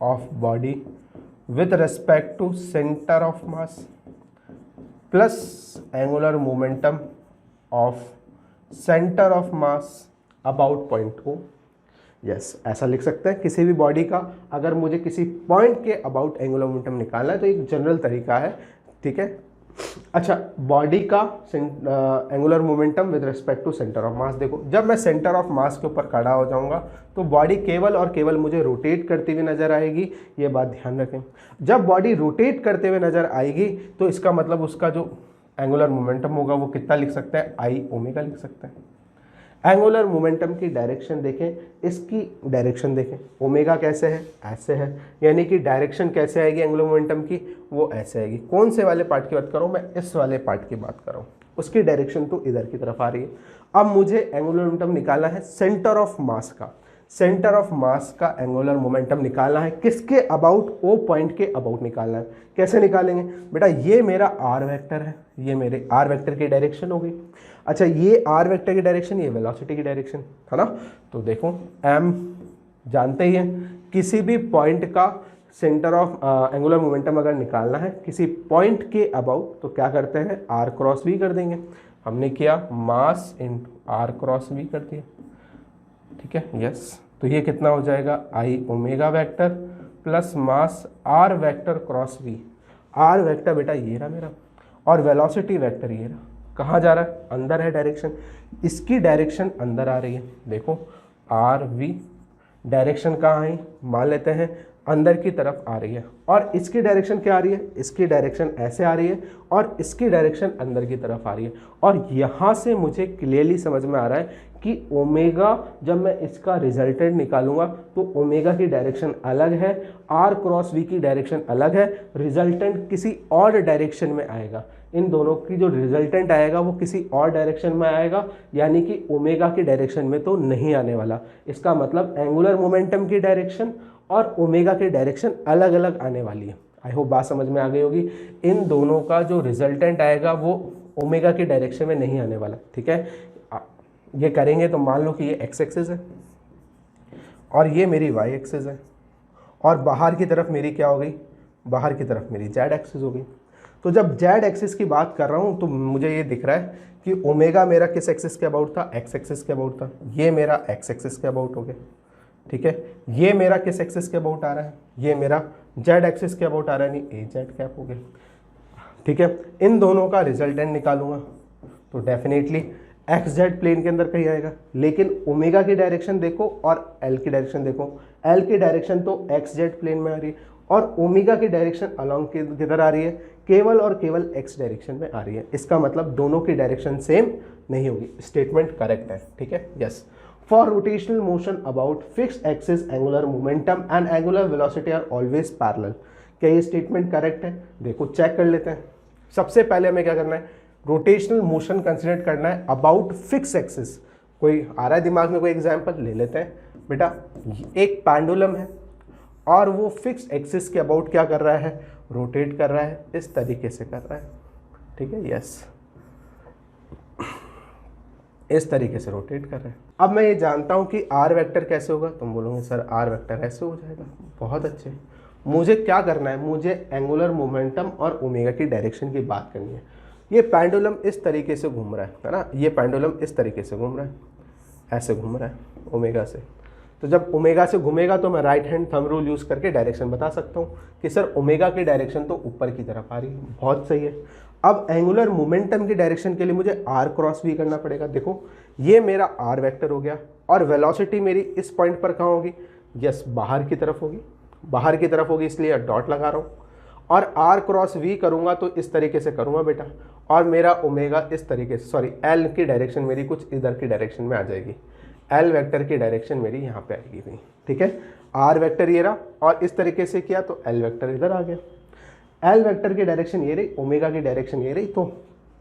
of body with respect to centre of mass plus angular momentum of centre of mass about point O। Yes, ऐसा लिख सकते हैं किसी भी बॉडी का, अगर मुझे किसी पॉइंट के अबाउट एंगुलर मोमेंटम निकालना है तो एक जनरल तरीका है, ठीक है। अच्छा, बॉडी का angular momentum with respect to centre of mass. देखो, जब मैं सेंटर ऑफ मास के ऊपर खड़ा हो जाऊंगा तो बॉडी केवल और केवल मुझे रोटेट करती हुई नजर आएगी, ये बात ध्यान रखें। जब बॉडी रोटेट करते हुए नजर आएगी तो इसका मतलब उसका जो एंगुलर मोमेंटम होगा वो कितना लिख सकते हैं, I ओमेगा लिख सकते हैं। एंगुलर मोमेंटम की डायरेक्शन देखें, इसकी डायरेक्शन देखें, ओमेगा कैसे है, ऐसे है, यानी कि डायरेक्शन कैसे आएगी एंगुलर मोमेंटम की, वो ऐसे आएगी। कौन से वाले पार्ट की बात कर रहा हूँ मैं, इस वाले पार्ट की बात कर रहा हूँ, उसकी डायरेक्शन तो इधर की तरफ आ रही है। अब मुझे एंगुलर मोमेंटम निकालना है सेंटर ऑफ मास का। सेंटर ऑफ मास का एंगुलर मोमेंटम निकालना है। किसके अबाउट? ओ पॉइंट के अबाउट निकालना है। कैसे निकालेंगे बेटा? ये मेरा आर वेक्टर है, ये मेरे आर वेक्टर की डायरेक्शन हो गई। अच्छा, ये आर वेक्टर की डायरेक्शन, ये वेलोसिटी की डायरेक्शन है ना। तो देखो एम जानते ही हैं, किसी भी पॉइंट का सेंटर ऑफ एंगुलर मोमेंटम अगर निकालना है किसी पॉइंट के अबाउट, तो क्या करते हैं? आर क्रॉस वी कर देंगे। हमने किया मास इन आर क्रॉस वी कर दिया, ठीक है, यस। तो ये कितना हो जाएगा? I omega vector plus mass R vector cross V. R vector बेटा ये रहा मेरा, और वेलोसिटी वेक्टर ये रहा। कहाँ जा रहा है? अंदर है डायरेक्शन, इसकी डायरेक्शन अंदर आ रही है। देखो आर वी डायरेक्शन कहाँ आई? मान लेते हैं अंदर की तरफ आ रही है, और इसकी डायरेक्शन क्या आ रही है? इसकी डायरेक्शन ऐसे आ रही है, और इसकी डायरेक्शन अंदर की तरफ आ रही है। और यहाँ से मुझे क्लियरली समझ में आ रहा है कि ओमेगा, जब मैं इसका रिजल्टेंट निकालूंगा तो ओमेगा की डायरेक्शन अलग है, आर क्रॉस वी की डायरेक्शन अलग है, रिजल्टेंट किसी और डायरेक्शन में आएगा। इन दोनों की जो रिजल्टेंट आएगा वो किसी और डायरेक्शन में आएगा, यानी कि ओमेगा की डायरेक्शन में तो नहीं आने वाला। इसका मतलब एंगुलर मोमेंटम की डायरेक्शन और ओमेगा की डायरेक्शन अलग अलग आने वाली है। आई होप बात समझ में आ गई होगी। इन दोनों का जो रिजल्टेंट आएगा वो ओमेगा की डायरेक्शन में नहीं आने वाला, ठीक है। ये करेंगे तो मान लो कि ये एक्स एक्सिस है और ये मेरी वाई एक्सिस है, और बाहर की तरफ मेरी क्या हो गई? बाहर की तरफ मेरी जेड एक्सिस हो गई। तो जब जेड एक्सिस की बात कर रहा हूँ तो मुझे ये दिख रहा है कि ओमेगा मेरा किस एक्सिस के अबाउट था? एक्स एक्सिस के अबाउट था। ये मेरा एक्स एक्सिस के अबाउट हो गया, ठीक है। ये मेरा किस एक्सिस के अबाउट आ रहा है? ये मेरा जेड एक्सिस के अबाउट आ रहा है, नहीं ए जेड कैप हो गया, ठीक है। इन दोनों का रिजल्टेंट निकालूंगा तो डेफिनेटली एक्स जेड प्लेन के अंदर कहीं आएगा, लेकिन ओमेगा की डायरेक्शन देखो और एल की डायरेक्शन देखो। एल की डायरेक्शन तो एक्स जेड प्लेन में आ रही है, और ओमेगा की डायरेक्शन अलॉन्ग किधर आ रही है? केवल और केवल एक्स डायरेक्शन में आ रही है। इसका मतलब दोनों की डायरेक्शन सेम नहीं होगी। स्टेटमेंट करेक्ट है, ठीक है, yes. For rotational motion about fixed axis angular momentum and angular velocity are always parallel. क्या ये स्टेटमेंट करेक्ट है? देखो चेक कर लेते हैं। सबसे पहले हमें क्या करना है? रोटेशनल मोशन कंसिडर करना है अबाउट फिक्स एक्सिस। कोई आ रहा है दिमाग में? कोई एग्जांपल ले लेते हैं बेटा। एक पेंडुलम है और वो फिक्स एक्सिस के अबाउट क्या कर रहा है? रोटेट कर रहा है, इस तरीके से कर रहा है, ठीक है, यस, इस तरीके से रोटेट कर रहे हैं। अब मैं ये जानता हूँ कि आर वेक्टर कैसे होगा। तुम बोलोगे सर आर वेक्टर ऐसे हो जाएगा। बहुत अच्छे। मुझे क्या करना है? मुझे एंगुलर मोमेंटम और ओमेगा की डायरेक्शन की बात करनी है। ये पेंडुलम इस तरीके से घूम रहा है ना, ये पेंडुलम इस तरीके से घूम रहा है, ऐसे घूम रहा है ओमेगा से। तो जब ओमेगा से घूमेगा तो मैं right hand thumb rule use करके डायरेक्शन बता सकता हूँ कि सर ओमेगा की डायरेक्शन तो ऊपर की तरफ आ रही है। बहुत सही है। अब एंगुलर मोमेंटम की डायरेक्शन के लिए मुझे आर क्रॉस वी करना पड़ेगा। देखो ये मेरा आर वेक्टर हो गया, और वेलोसिटी मेरी इस पॉइंट पर कहाँ होगी? यस, बाहर की तरफ होगी, बाहर की तरफ होगी, इसलिए डॉट लगा रहा हूँ। और आर क्रॉस वी करूँगा तो इस तरीके से करूँगा बेटा, और मेरा ओमेगा इस तरीके से, सॉरी एल की डायरेक्शन मेरी कुछ इधर की डायरेक्शन में आ जाएगी। एल वेक्टर की डायरेक्शन मेरी यहाँ पे आएगी भाई, ठीक है। आर वेक्टर ये रहा, और इस तरीके से किया तो एल वेक्टर इधर आ गया। एल वेक्टर की डायरेक्शन ये रही, ओमेगा की डायरेक्शन ये रही। तो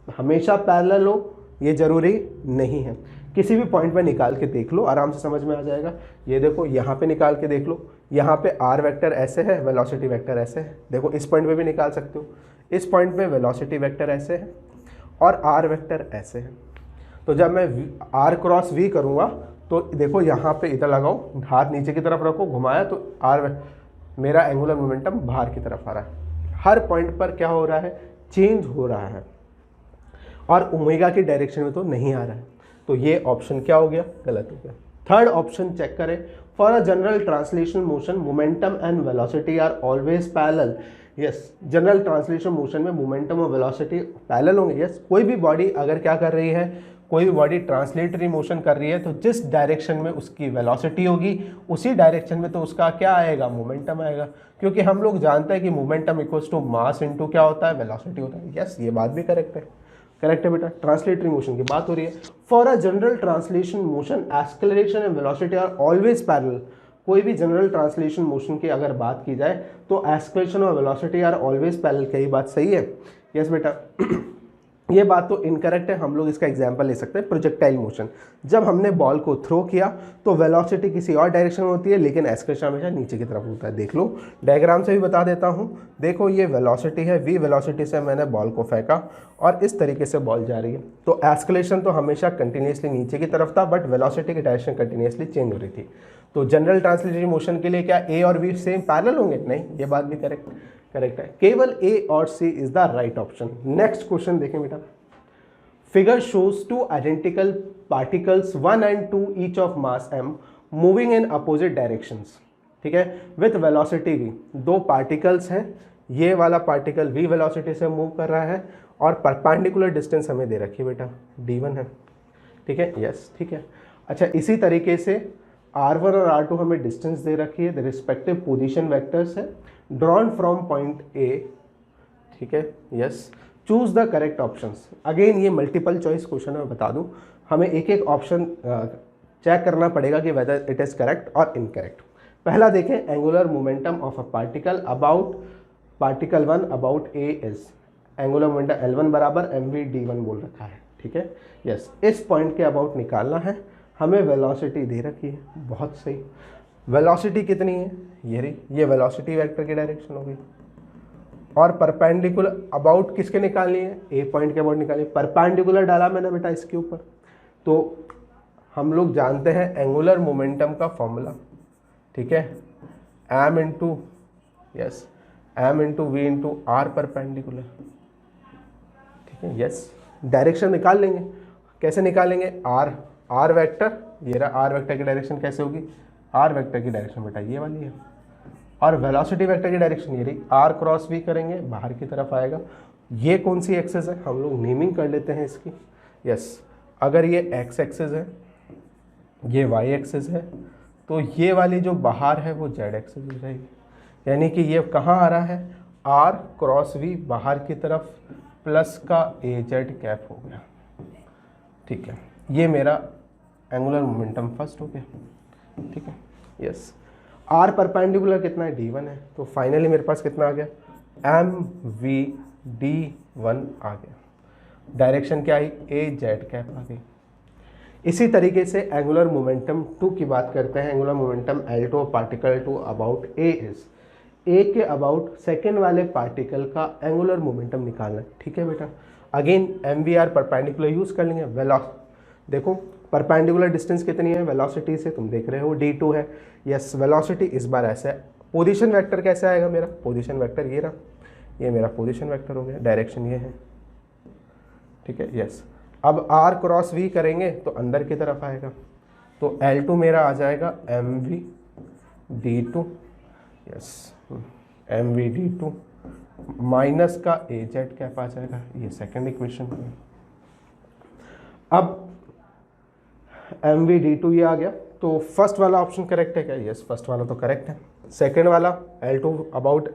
हमेशा पैरेलल हो ये जरूरी नहीं है। किसी भी पॉइंट पे निकाल के देख लो, आराम से समझ में आ जाएगा। ये देखो यहाँ पे निकाल के देख लो, यहाँ पे आर वेक्टर ऐसे है, वेलोसिटी वेक्टर ऐसे है। देखो इस पॉइंट पे भी निकाल सकते हो, इस पॉइंट पे वेलोसिटी वेक्टर ऐसे है और आर वेक्टर ऐसे है। तो जब मैं आर क्रॉस वी करूँगा तो देखो यहाँ पे इधर लगाओ, हाथ नीचे की तरफ रखो, घुमाया तो मेरा एंगुलर मोमेंटम बाहर की तरफ आ रहा है। हर पॉइंट पर क्या हो रहा है? चेंज हो रहा है, और ओमेगा की डायरेक्शन में तो नहीं आ रहा है। तो ये ऑप्शन क्या हो गया? गलत हो गया। थर्ड ऑप्शन चेक करें। For a general translation motion momentum and velocity are always parallel. Yes, general translation motion में मोमेंटम और वेलोसिटी पैरेलल होंगे। यस, कोई भी बॉडी अगर क्या कर रही है, कोई भी बॉडी ट्रांसलेटरी मोशन कर रही है, तो जिस डायरेक्शन में उसकी वेलोसिटी होगी उसी डायरेक्शन में तो उसका क्या आएगा? मोमेंटम आएगा। क्योंकि हम लोग जानते हैं कि momentum equals to mass into क्या होता है? वेलोसिटी होता है। यस, ये बात भी करेक्ट है, करेक्ट है बेटा। ट्रांसलेटरी मोशन की बात हो रही है। For a general translation motion acceleration and velocity are always parallel. कोई भी जनरल ट्रांसलेशन मोशन की अगर बात की जाए तो एक्सेलरेशन और वेलोसिटी आर ऑलवेज पैरेलल। क्या ये बात सही है? यस बेटा। ये बात तो इनकरेक्ट है, हम लोग इसका एग्जांपल ले सकते हैं प्रोजेक्टाइल मोशन। जब हमने बॉल को थ्रो किया तो वेलोसिटी किसी और डायरेक्शन में होती है, लेकिन एक्सक्रेशन हमेशा नीचे की तरफ होता है। देख लो, डायग्राम से भी बता देता हूँ। देखो ये वेलोसिटी है, v वेलोसिटी से मैंने बॉल को फेंका और इस तरीके से बॉल जा रही है, तो एक्सक्लेशन तो हमेशा कंटिन्यूसली नीचे की तरफ था, बट वेलोसिटी की डायरेक्शन कंटिन्यूसली चेंज हो रही थी। तो जनरल ट्रांसलेटरी मोशन के लिए क्या ए और v सेम पैरेलल होंगे? नहीं, ये बात भी करेक्ट है। केवल ए और C is the right option. Next question देखें बेटा। Figure shows two identical particles 1 and 2 each of mass m moving in opposite directions, ठीक है, विथ वेलोसिटी v। दो पार्टिकल्स हैं, ये वाला पार्टिकल v वेलोसिटी से मूव कर रहा है और परपेंडिकुलर डिस्टेंस हमें दे रखी है बेटा d1 है, ठीक है, यस, ठीक है। अच्छा, इसी तरीके से r1 और r2 हमें डिस्टेंस दे रखी है, द रिस्पेक्टिव पोजीशन वेक्टर्स है ड्रॉन फ्रॉम पॉइंट a, ठीक है, yes. Choose the correct options. Again ये मल्टीपल चॉइस क्वेश्चन है, बता दूं, हमें एक एक ऑप्शन चेक करना पड़ेगा कि वेदर इट इज करेक्ट और इनकरेक्ट। पहला देखें, angular momentum of a particle about particle 1 about A is, angular momentum L1 बराबर mv d1 बोल रखा है, ठीक है, यस। इस पॉइंट के अबाउट निकालना है, हमें वेलोसिटी दे रखी है, बहुत सही। वेलोसिटी कितनी है? ये रही, ये वेलोसिटी वेक्टर की डायरेक्शन होगी। और परपेंडिकुलर अबाउट किसके निकालनी है? ए पॉइंट के अबाउट निकालनी है। परपेंडिकुलर डाला मैंने बेटा इसके ऊपर, तो हम लोग जानते हैं एंगुलर मोमेंटम का फॉर्मूला, ठीक है, m into yes m into v into r perpendicular, ठीक है, यस। डायरेक्शन निकाल लेंगे, कैसे निकालेंगे? आर वेक्टर, ये रहा आर वेक्टर की डायरेक्शन कैसे होगी? आर वेक्टर की डायरेक्शन बेटा ये वाली है, और वेलोसिटी वेक्टर की डायरेक्शन ये रही, आर क्रॉस वी करेंगे बाहर की तरफ आएगा। ये कौन सी एक्सेस है? हम लोग नेमिंग कर लेते हैं इसकी, यस। अगर ये एक्स एक्सेस है, ये वाई एक्सेस है, तो ये वाली जो बाहर है वो जेड एक्सेस हो जाएगी, यानी कि ये कहाँ आ रहा है? आर क्रॉस वी बाहर की तरफ प्लस का ए जेड कैप हो गया, ठीक है। ये मेरा एंगुलर मोमेंटम फर्स्ट हो गया, ठीक है, यस। आर परपेंडिकुलर कितना है? d1 है, तो फाइनली मेरे पास कितना आ गया? mv d1 आ गया। डायरेक्शन क्या आई? ए जेड कैप आ गई। इसी तरीके से एंगुलर मोमेंटम 2 की बात करते हैं। Angular momentum L2 of particle 2 about A is, A के अबाउट सेकेंड वाले पार्टिकल का एंगुलर मोमेंटम निकालना है, ठीक है बेटा। अगेन mvr परपेंडिकुलर यूज कर लेंगे। देखो परपेंडिकुलर डिस्टेंस कितनी है वेलोसिटी से? तुम देख रहे हो d2 है, यस। वेलोसिटी इस बार ऐसा है। पोजीशन वेक्टर कैसे आएगा मेरा? पोजीशन वेक्टर ये रहा, ये मेरा पोजीशन वेक्टर हो गया, डायरेक्शन ये है, ठीक है, यस। अब r क्रॉस v करेंगे तो अंदर की तरफ आएगा, तो L2 मेरा आ जाएगा mv d2, yes, mv d2 minus का ए जेड कैप आ जाएगा, ये सेकेंड इक्वेशन। अब mv d2 ये आ गया, तो फर्स्ट वाला ऑप्शन करेक्ट है क्या? यस, फर्स्ट वाला तो करेक्ट है। सेकेंड वाला L2 अबाउट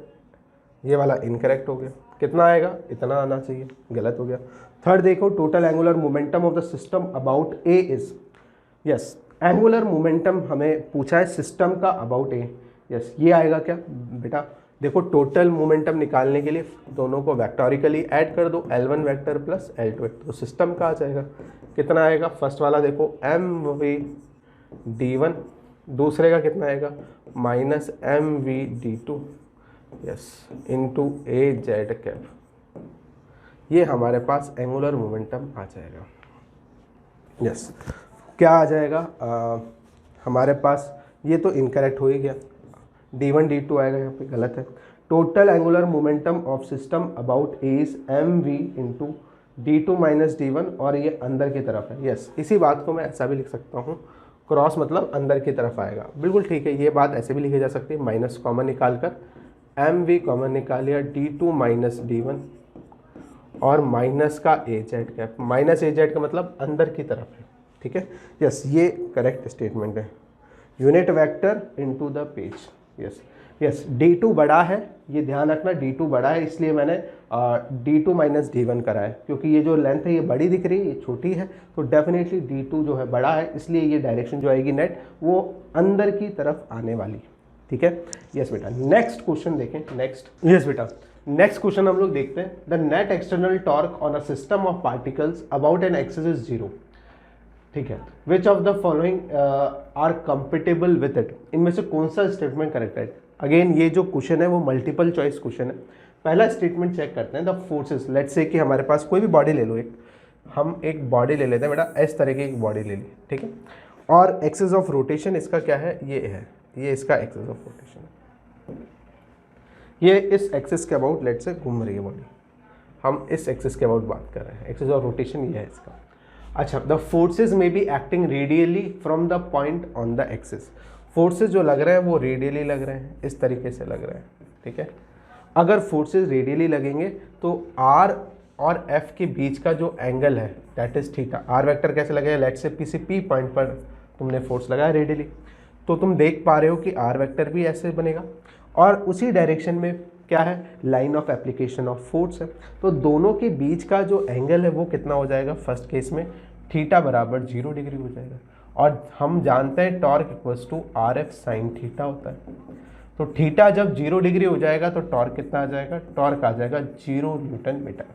ये वाला इनकरेक्ट हो गया। कितना आएगा? इतना आना चाहिए, गलत हो गया। थर्ड देखो, total angular momentum of the system about A is, yes. Angular momentum हमें पूछा है सिस्टम का अबाउट ए, यस। ये आएगा क्या बेटा? देखो टोटल मोमेंटम निकालने के लिए दोनों को वेक्टोरिकली ऐड कर दो, L1 vector plus L2 vector, तो सिस्टम का आ जाएगा। कितना आएगा? फर्स्ट वाला देखो mv d1, दूसरे का कितना आएगा? Minus mv d2, yes, into A Z cap. ये हमारे पास एंगुलर मोमेंटम आ जाएगा, यस। क्या आ जाएगा? हमारे पास ये तो इनकरेक्ट हो ही गया, d1 d2 आएगा, यहाँ पे गलत है। Total angular momentum of system about A is mv into d2 minus d1, और ये अंदर की तरफ है, यस। इसी बात को मैं ऐसा भी लिख सकता हूँ, क्रॉस मतलब अंदर की तरफ आएगा, बिल्कुल ठीक है। ये बात ऐसे भी लिखी जा सकती है, माइनस कॉमन निकाल कर mv कॉमन निकाल लिया, d2 माइनस d1 और माइनस का ए जेड कैप। माइनस ए जेड का मतलब अंदर की तरफ है, ठीक है, यस। ये करेक्ट स्टेटमेंट है। Unit vector into the page, yes yes. d2 बड़ा है, ये ध्यान रखना, d2 बड़ा है, इसलिए मैंने d2 माइनस d1 करा है, क्योंकि ये जो लेंथ है ये बड़ी दिख रही है, ये छोटी है, तो डेफिनेटली d2 जो है बड़ा है, इसलिए ये डायरेक्शन जो आएगी नेट वो अंदर की तरफ आने वाली, ठीक है। यस बेटा, नेक्स्ट क्वेश्चन देखें। नेक्स्ट, यस बेटा, नेक्स्ट क्वेश्चन हम लोग देखते हैं। The net external torque on a system of particles about an axis is zero, ठीक है। Which of the following are compatible with it, इनमें से कौन सा स्टेटमेंट करेक्ट है। अगेन ये जो क्वेश्चन है वो मल्टीपल चॉइस क्वेश्चन है। पहला स्टेटमेंट चेक करते हैं, द फोर्सेस, लेट्स से कि हमारे पास कोई भी बॉडी ले लो, एक हम एक बॉडी ले लेते हैं बेटा, इस तरह की एक बॉडी ले ली, ठीक है। और एक्सिस ऑफ रोटेशन इसका क्या है, ये है, ये इसका एक्सिस ऑफ रोटेशन है। ये इस एक्सिस के अबाउट लेट्स से घूम रही है बॉडी, हम इस एक्सिस के अबाउट बात कर रहे हैं, एक्सिस ऑफ रोटेशन ये है इसका। अच्छा, the forces may be acting radially from the point on the axis, forces जो लग रहे हैं वो रेडियली लग रहे हैं, इस तरीके से लग रहे हैं, ठीक है। अगर फोर्सेज रेडियली लगेंगे तो आर और एफ के बीच का जो एंगल है that is theta. R vector कैसे लगेगा, लेट्स से किसी पी पॉइंट पर तुमने फोर्स लगाया रेडियली, तो तुम देख पा रहे हो कि आर वेक्टर भी ऐसे बनेगा और उसी डायरेक्शन में क्या है, line of application of force है। तो दोनों के बीच का जो एंगल है वो कितना हो जाएगा, फर्स्ट केस में थीटा बराबर 0 डिग्री हो जाएगा। और हम जानते हैं torque equals to r F sine theta होता है। तो थीटा जब 0 डिग्री हो जाएगा तो टॉर्क कितना आ जाएगा, टॉर्क आ जाएगा 0 न्यूटन मीटर,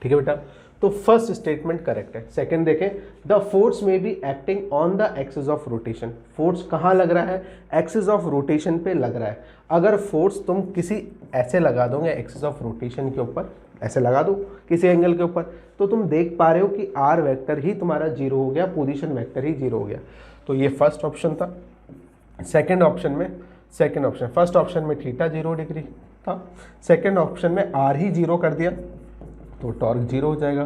ठीक है बेटा। तो फर्स्ट स्टेटमेंट करेक्ट है। सेकंड देखें, द फोर्स में be acting on the axis of rotation, force कहाँ लग रहा है, एक्सिस ऑफ रोटेशन पे लग रहा है। अगर फोर्स तुम किसी ऐसे लगा दोगे एक्सिस ऑफ रोटेशन के ऊपर, ऐसे लगा दो किसी एंगल के ऊपर, तो तुम देख पा रहे हो कि आर वेक्टर ही तुम्हारा 0 हो गया, पोजीशन वेक्टर ही 0 हो गया। तो ये फर्स्ट ऑप्शन था। सेकंड ऑप्शन में, सेकंड ऑप्शन, फर्स्ट ऑप्शन में थीटा 0 डिग्री था, सेकंड ऑप्शन में आर ही 0 कर दिया तो टॉर्क 0 हो जाएगा।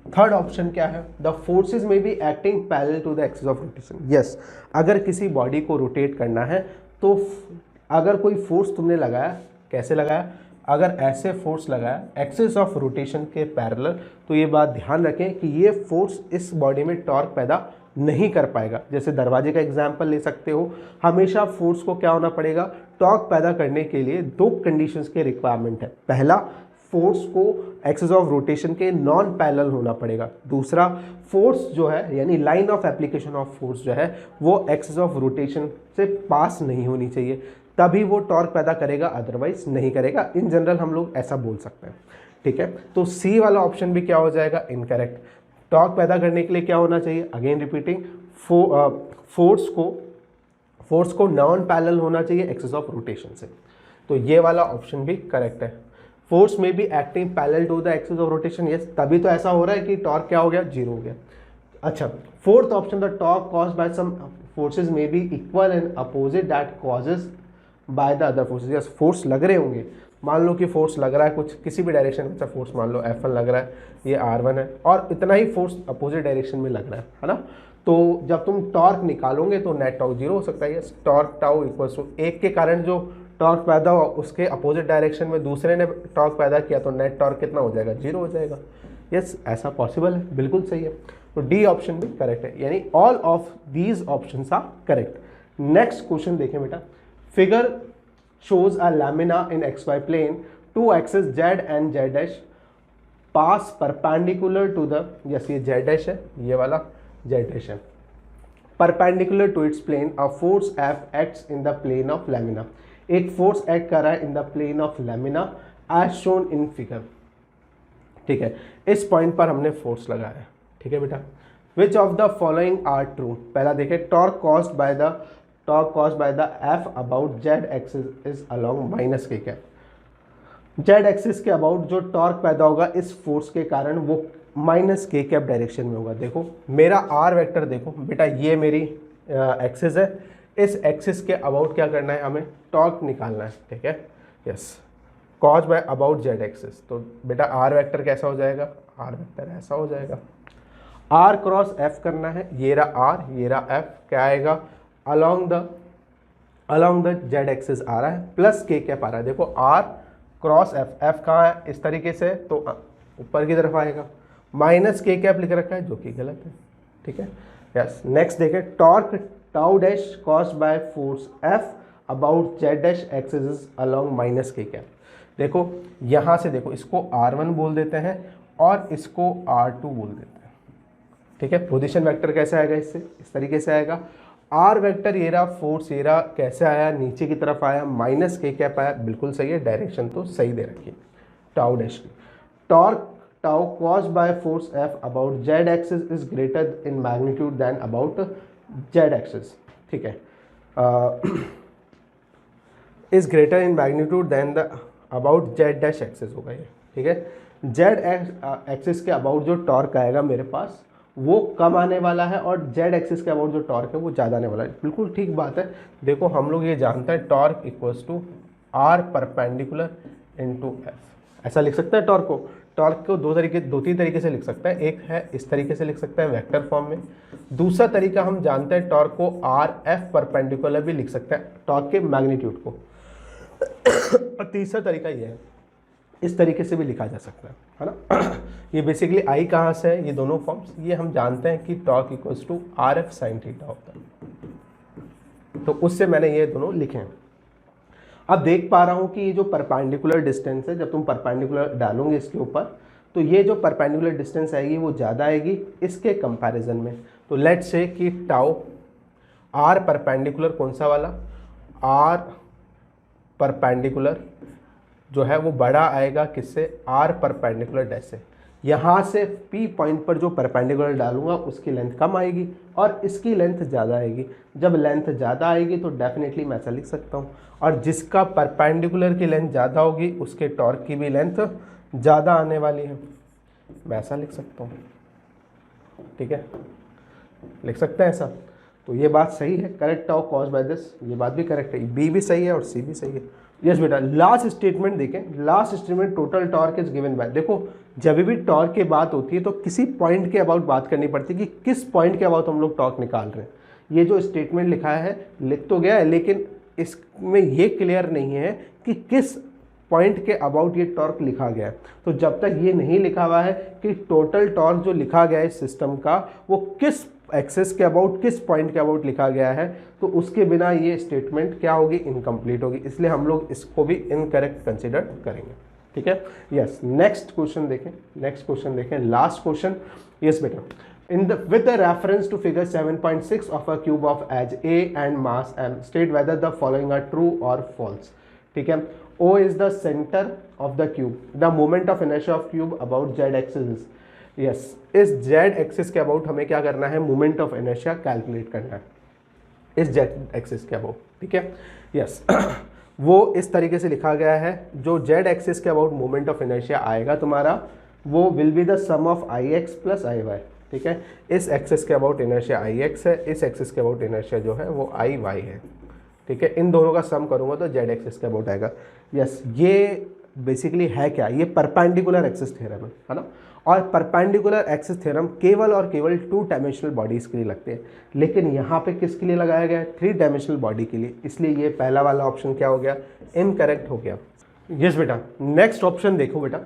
थर्ड ऑप्शन क्या है, the forces may be acting parallel to the axis of rotation. Yes, अगर किसी बॉडी को रोटेट करना है तो अगर कोई फोर्स तुमने लगाया, कैसे लगाया, अगर ऐसे फोर्स लगाया एक्सिस ऑफ रोटेशन के पैरेलल, तो ये बात ध्यान रखें कि ये फोर्स इस बॉडी में टॉर्क पैदा नहीं कर पाएगा। जैसे दरवाजे का एग्जाम्पल ले सकते हो, हमेशा फोर्स को क्या होना पड़ेगा, टॉर्क पैदा करने के लिए दो कंडीशंस के रिक्वायरमेंट है। पहला, फोर्स को एक्सिस ऑफ रोटेशन के नॉन पैरेलल होना पड़ेगा। दूसरा, फोर्स जो है यानी line of application of force जो है वो एक्सिस ऑफ रोटेशन से पास नहीं होनी चाहिए, तभी वो टॉर्क पैदा करेगा, अदरवाइज नहीं करेगा। इन जनरल हम लोग ऐसा बोल सकते हैं, ठीक है। तो सी वाला ऑप्शन भी क्या हो जाएगा, इनकरेक्ट। टॉर्क पैदा करने के लिए क्या होना चाहिए, अगेन रिपीटिंग, फोर्स को नॉन पैरेलल होना चाहिए एक्सिस ऑफ रोटेशन से। तो ये वाला ऑप्शन भी करेक्ट है। Force may be acting parallel to the axis of rotation, yes, तभी तो ऐसा हो रहा है कि टॉर्क क्या हो गया, 0 हो गया। अच्छा, fourth option, the torque caused by some forces may be equal and opposite that causes by the other forces. Yes, force लग रहे होंगे, मान लो कि फोर्स लग रहा है कुछ किसी भी डायरेक्शन में, फोर्स मान लो F1 लग रहा है, ये R1 है, और इतना ही फोर्स अपोजिट डायरेक्शन में लग रहा है ना। तो जब तुम टॉर्क निकालोगे तो नेट टॉर्क 0 हो सकता है। Yes, torque tau equals to एक के कारण जो टॉर्क पैदा हुआ उसके अपोजिट डायरेक्शन में दूसरे ने टॉर्क पैदा किया तो नेट टॉर्क कितना हो जाएगा, 0 हो जाएगा। यस, ऐसा पॉसिबल है, बिल्कुल सही है। तो डी ऑप्शन भी करेक्ट है, यानी all of these options are correct. Next question देखें बेटा, figure shows a lamina in xy plane, two axes z and z dash pass perpendicular to the, yes ये z dash है, ये वाला z dash है, perpendicular to its plane, a force F acts in the plane of lamina, एक फोर्स एक्ट कर रहा है in the plane of lamina as shown in figure, ठीक है। इस पॉइंट पर हमने फोर्स लगाया है, ठीक है बेटा। which of the following are true, पहला देखें, torque caused by the F about z axis is along minus के कैप। z एक्सिस के अबाउट जो टॉर्क पैदा होगा इस फोर्स के कारण वो माइनस के कैप डायरेक्शन में होगा। देखो मेरा आर वेक्टर, देखो बेटा ये मेरी एक्सिस है, इस एक्सिस के अबाउट क्या करना है, हमें टॉर्क निकालना है, ठीक है। Yes, cause by about z axis, तो बेटा आर वेक्टर कैसा हो जाएगा, आर वेक्टर ऐसा हो जाएगा। आर क्रॉस एफ करना है, ये रहा आर, ये रहा एफ, क्या आएगा, along the z एक्सिस आ रहा है, प्लस के कैप आ रहा है। देखो r क्रॉस f, f कहाँ है, इस तरीके से तो ऊपर की तरफ आएगा, माइनस के कैप लिख रखा है जो कि गलत है, ठीक है। यस, नेक्स्ट देखें, torque tau dash caused by force f about z dash axis is along minus के कैप। देखो यहाँ से देखो, इसको r1 बोल देते हैं और इसको r2 बोल देते हैं, ठीक है। पोजीशन वेक्टर कैसे आएगा, इससे इस तरीके से आएगा, आर वेक्टर ये रहा, फोर्स ये रहा, कैसे आया, नीचे की तरफ आया, माइनस के कैप आया, बिल्कुल सही है, डायरेक्शन तो सही दे रखी है टाउ डैश की। Torque tau cause by force f about z axis is greater in magnitude than about z axis, ठीक है, is greater in magnitude than the about z dash axis होगा ये, ठीक है। जेड एक्सिस के अबाउट जो टॉर्क आएगा मेरे पास वो कम आने वाला है और जेड एक्सिस के अबाउट जो टॉर्क है वो ज़्यादा आने वाला है, बिल्कुल ठीक बात है। देखो हम लोग ये जानते हैं torque equals to r perpendicular into f, ऐसा लिख सकते हैं टॉर्क को। टॉर्क को दो तीन तरीके से लिख सकता है, एक है इस तरीके से लिख सकता है वेक्टर फॉर्म में, दूसरा तरीका हम जानते हैं टॉर्क को आर एफ परपेंडिकुलर भी लिख सकते हैं टॉर्क के मैग्नीट्यूड को, और तीसरा तरीका ये है इस तरीके से भी लिखा जा सकता है ना। ये बेसिकली आई कहाँ से है, ये दोनों फॉर्म्स, ये हम जानते हैं कि torque equals to r F sine theta होता है, तो उससे मैंने ये दोनों लिखे हैं। अब देख पा रहा हूँ कि ये जो परपेंडिकुलर डिस्टेंस है, जब तुम परपेंडिकुलर डालोगे इसके ऊपर तो ये जो परपेंडिकुलर डिस्टेंस आएगी वो ज़्यादा आएगी इसके कंपैरिजन में। तो लेट्स से कि टाउ आर परपेंडिकुलर कौन सा वाला, आर परपेंडिकुलर जो है वो बड़ा आएगा किससे, आर परपेंडिकुलर डैश से। यहाँ से पी पॉइंट पर जो परपेंडिकुलर डालूंगा उसकी लेंथ कम आएगी और इसकी लेंथ ज़्यादा आएगी। जब लेंथ ज़्यादा आएगी तो डेफिनेटली मैं ऐसा लिख सकता हूँ, और जिसका परपेंडिकुलर की लेंथ ज़्यादा होगी उसके टॉर्क की भी लेंथ ज़्यादा आने वाली है, मैं ऐसा लिख सकता हूँ, ठीक है, लिख सकते हैं ऐसा। तो ये बात सही है, correct tau cause by this, ये बात भी करेक्ट है, बी भी सही है और सी भी सही है। यस बेटा, लास्ट स्टेटमेंट देखें, last statement total torque is given bye, देखो जब भी टॉर्क की बात होती है तो किसी पॉइंट के अबाउट बात करनी पड़ती है कि किस पॉइंट के अबाउट हम लोग टॉर्क निकाल रहे हैं। ये जो स्टेटमेंट लिखा है लिख तो गया है, लेकिन इसमें ये क्लियर नहीं है कि किस पॉइंट के अबाउट ये टॉर्क लिखा गया है। तो जब तक ये नहीं लिखा हुआ है कि टोटल टॉर्क जो लिखा गया है सिस्टम का वो किस एक्सेस के अबाउट, किस पॉइंट के अबाउट लिखा गया है, तो उसके बिना ये स्टेटमेंट क्या होगी, इनकम्प्लीट होगी, इसलिए हम लोग इसको भी इनकरेक्ट कंसिडर करेंगे, ठीक है। यस, नेक्स्ट क्वेश्चन देखें, नेक्स्ट क्वेश्चन देखें, लास्ट क्वेश्चन। यस बेटा, with the reference to figure 7.6 of a cube of edge A and mass m, state whether the following are true or false, ठीक है। O is the center of the cube, the moment of inertia of cube about z axis is, yes, इस जेड एक्सिस के अबाउट हमें क्या करना है, मोमेंट ऑफ इनर्शिया कैलकुलेट करना है इस जेड एक्सिस के अबाउट, ठीक है। यस, वो इस तरीके से लिखा गया है, जो जेड एक्सिस के अबाउट मोमेंट ऑफ इनर्शिया आएगा तुम्हारा वो will be the sum of I x plus I y, ठीक है। इस एक्सिस के अबाउट इनर्शिया आई एक्स है, इस एक्सिस के अबाउट इनर्शिया जो है वो आई वाई है, ठीक है। इन दोनों का सम करूँगा तो जेड एक्सिस के अबाउट आएगा। यस, ये बेसिकली है क्या, ये परपेंडिकुलर एक्सिस थ्योरम है ना, और परपेंडिकुलर एक्सिस थ्योरम केवल और केवल 2 डायमेंशनल बॉडीज के लिए लगते हैं, लेकिन यहाँ पे किसके लिए लगाया गया है, 3 डायमेंशनल बॉडी के लिए, इसलिए ये पहला वाला ऑप्शन क्या हो गया, इनकरेक्ट हो गया। यस बेटा, नेक्स्ट ऑप्शन देखो बेटा,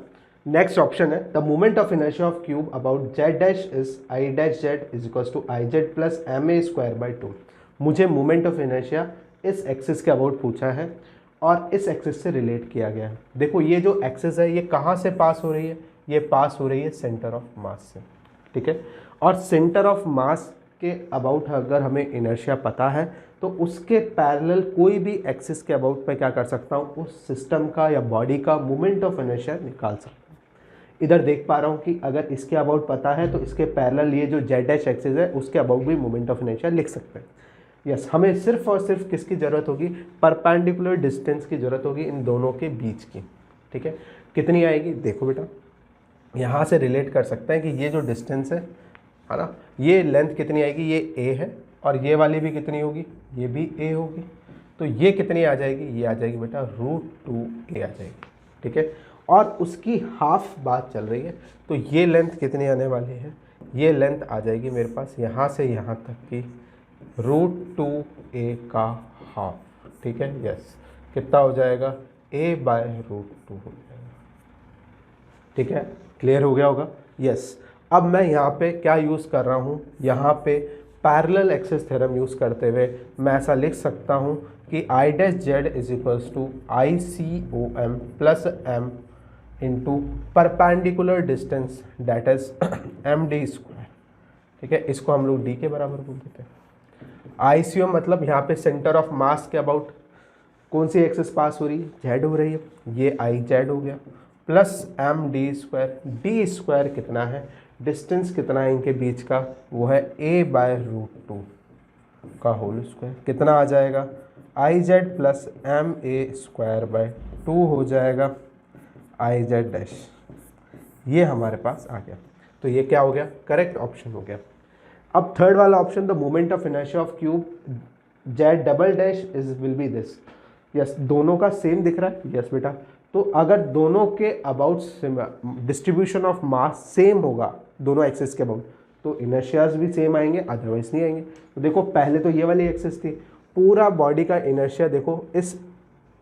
नेक्स्ट ऑप्शन है the moment of inertia of cube about z dash is I dash z is equal to I z plus m a square by 2। मुझे मोमेंट ऑफ इनर्शिया इस एक्सिस के अबाउट पूछा है और इस एक्सिस से रिलेट किया गया है। देखो ये जो एक्सिस है ये कहाँ से पास हो रही है, ये पास हो रही है सेंटर ऑफ मास से, ठीक है। और सेंटर ऑफ मास के अबाउट अगर हमें इनर्शिया पता है तो उसके पैरेलल कोई भी एक्सिस के अबाउट पे क्या कर सकता हूँ, उस सिस्टम का या बॉडी का मोमेंट ऑफ इनर्शिया निकाल सकता हूँ। इधर देख पा रहा हूँ कि अगर इसके अबाउट पता है तो इसके पैरेलल ये जो जेड डैश एक्सिस है उसके अबाउट भी मोमेंट ऑफ इनर्शिया लिख सकते हैं। यस, हमें सिर्फ और सिर्फ किसकी ज़रूरत होगी, परपेंडिकुलर डिस्टेंस की ज़रूरत होगी इन दोनों के बीच की, ठीक है। कितनी आएगी, देखो बेटा यहाँ से रिलेट कर सकते हैं कि ये जो डिस्टेंस है ना, ये लेंथ कितनी आएगी, ये ए है और ये वाली भी कितनी होगी, ये भी ए होगी, तो ये कितनी आ जाएगी, ये आ जाएगी बेटा √2a आ जाएगी, ठीक है। और उसकी हाफ बात चल रही है तो ये लेंथ कितनी आने वाली है, ये लेंथ आ जाएगी मेरे पास यहाँ से यहाँ तक की √2a का हाफ, ठीक है। यस, कितना हो जाएगा, a/√2 हो जाएगा, ठीक है। क्लियर हो गया होगा। यस, अब मैं यहाँ पे क्या यूज़ कर रहा हूँ, यहाँ पे पैरेलल एक्सिस थ्योरम यूज़ करते हुए मैं ऐसा लिख सकता हूँ कि I dash z is equals to I c o m plus m into perpendicular distance that is m d square, ठीक है। इसको हम लोग डी के बराबर बोल देते हैं। ICM मतलब यहाँ पे सेंटर ऑफ मास के अबाउट कौन सी एक्सेस पास हो रही है, जेड हो रही है, ये आई जेड हो गया, plus m d square, d square कितना है, डिस्टेंस कितना है इनके बीच का, वो है a/√2 का होल स्क्वायर, कितना आ जाएगा, I z plus m a square by 2 हो जाएगा आई जेड डैश। ये हमारे पास आ गया, तो ये क्या हो गया, करेक्ट ऑप्शन हो गया। अब थर्ड वाला option, the moment of inertia of cube Z double dash is will be this. Yes, दोनों का सेम दिख रहा है, यस बेटा। तो अगर दोनों के about distribution of mass same होगा दोनों एक्सिस के अबाउट, तो इनर्शियाज भी सेम आएंगे, अदरवाइज नहीं आएंगे। तो देखो पहले तो ये वाली एक्सिस थी, पूरा बॉडी का इनर्शिया देखो इस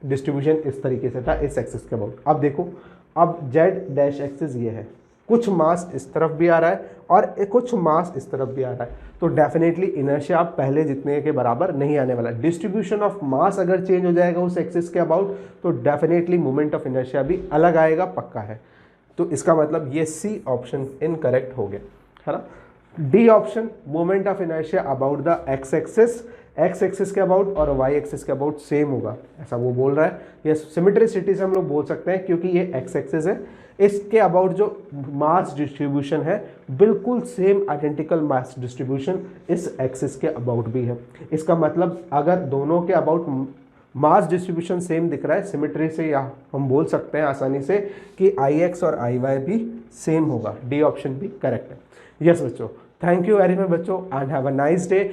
डिस्ट्रीब्यूशन इस तरीके से था इस एक्सिस के अबाउट। अब देखो, अब जेड डैश एक्सिस ये है, कुछ मास इस तरफ भी आ रहा है और कुछ मास इस तरफ भी आ रहा है, तो डेफिनेटली इनर्शिया आप पहले जितने के बराबर नहीं आने वाला। डिस्ट्रीब्यूशन ऑफ मास अगर चेंज हो जाएगा उस एक्सिस के अबाउट, तो डेफिनेटली मोमेंट ऑफ इनर्शिया भी अलग आएगा, पक्का है। तो इसका मतलब ये सी ऑप्शन इनकरेक्ट हो गया, है ना। D option, moment of inertia about the x axis के अबाउट और वाई एक्सिस के अबाउट सेम होगा, ऐसा वो बोल रहा है। ये सिमेट्रिसिटी से हम लोग बोल सकते हैं, क्योंकि ये एक्स एक्सिस है, इसके अबाउट जो मास डिस्ट्रीब्यूशन है बिल्कुल सेम आइडेंटिकल मास डिस्ट्रीब्यूशन इस एक्सिस के अबाउट भी है। इसका मतलब अगर दोनों के अबाउट मास डिस्ट्रीब्यूशन सेम दिख रहा है, सिमेट्री से या हम बोल सकते हैं आसानी से कि आई एक्स और आई वाई भी सेम होगा। डी ऑप्शन भी करेक्ट है। यस बच्चों, थैंक यू वेरी मच बच्चों, and have a nice day.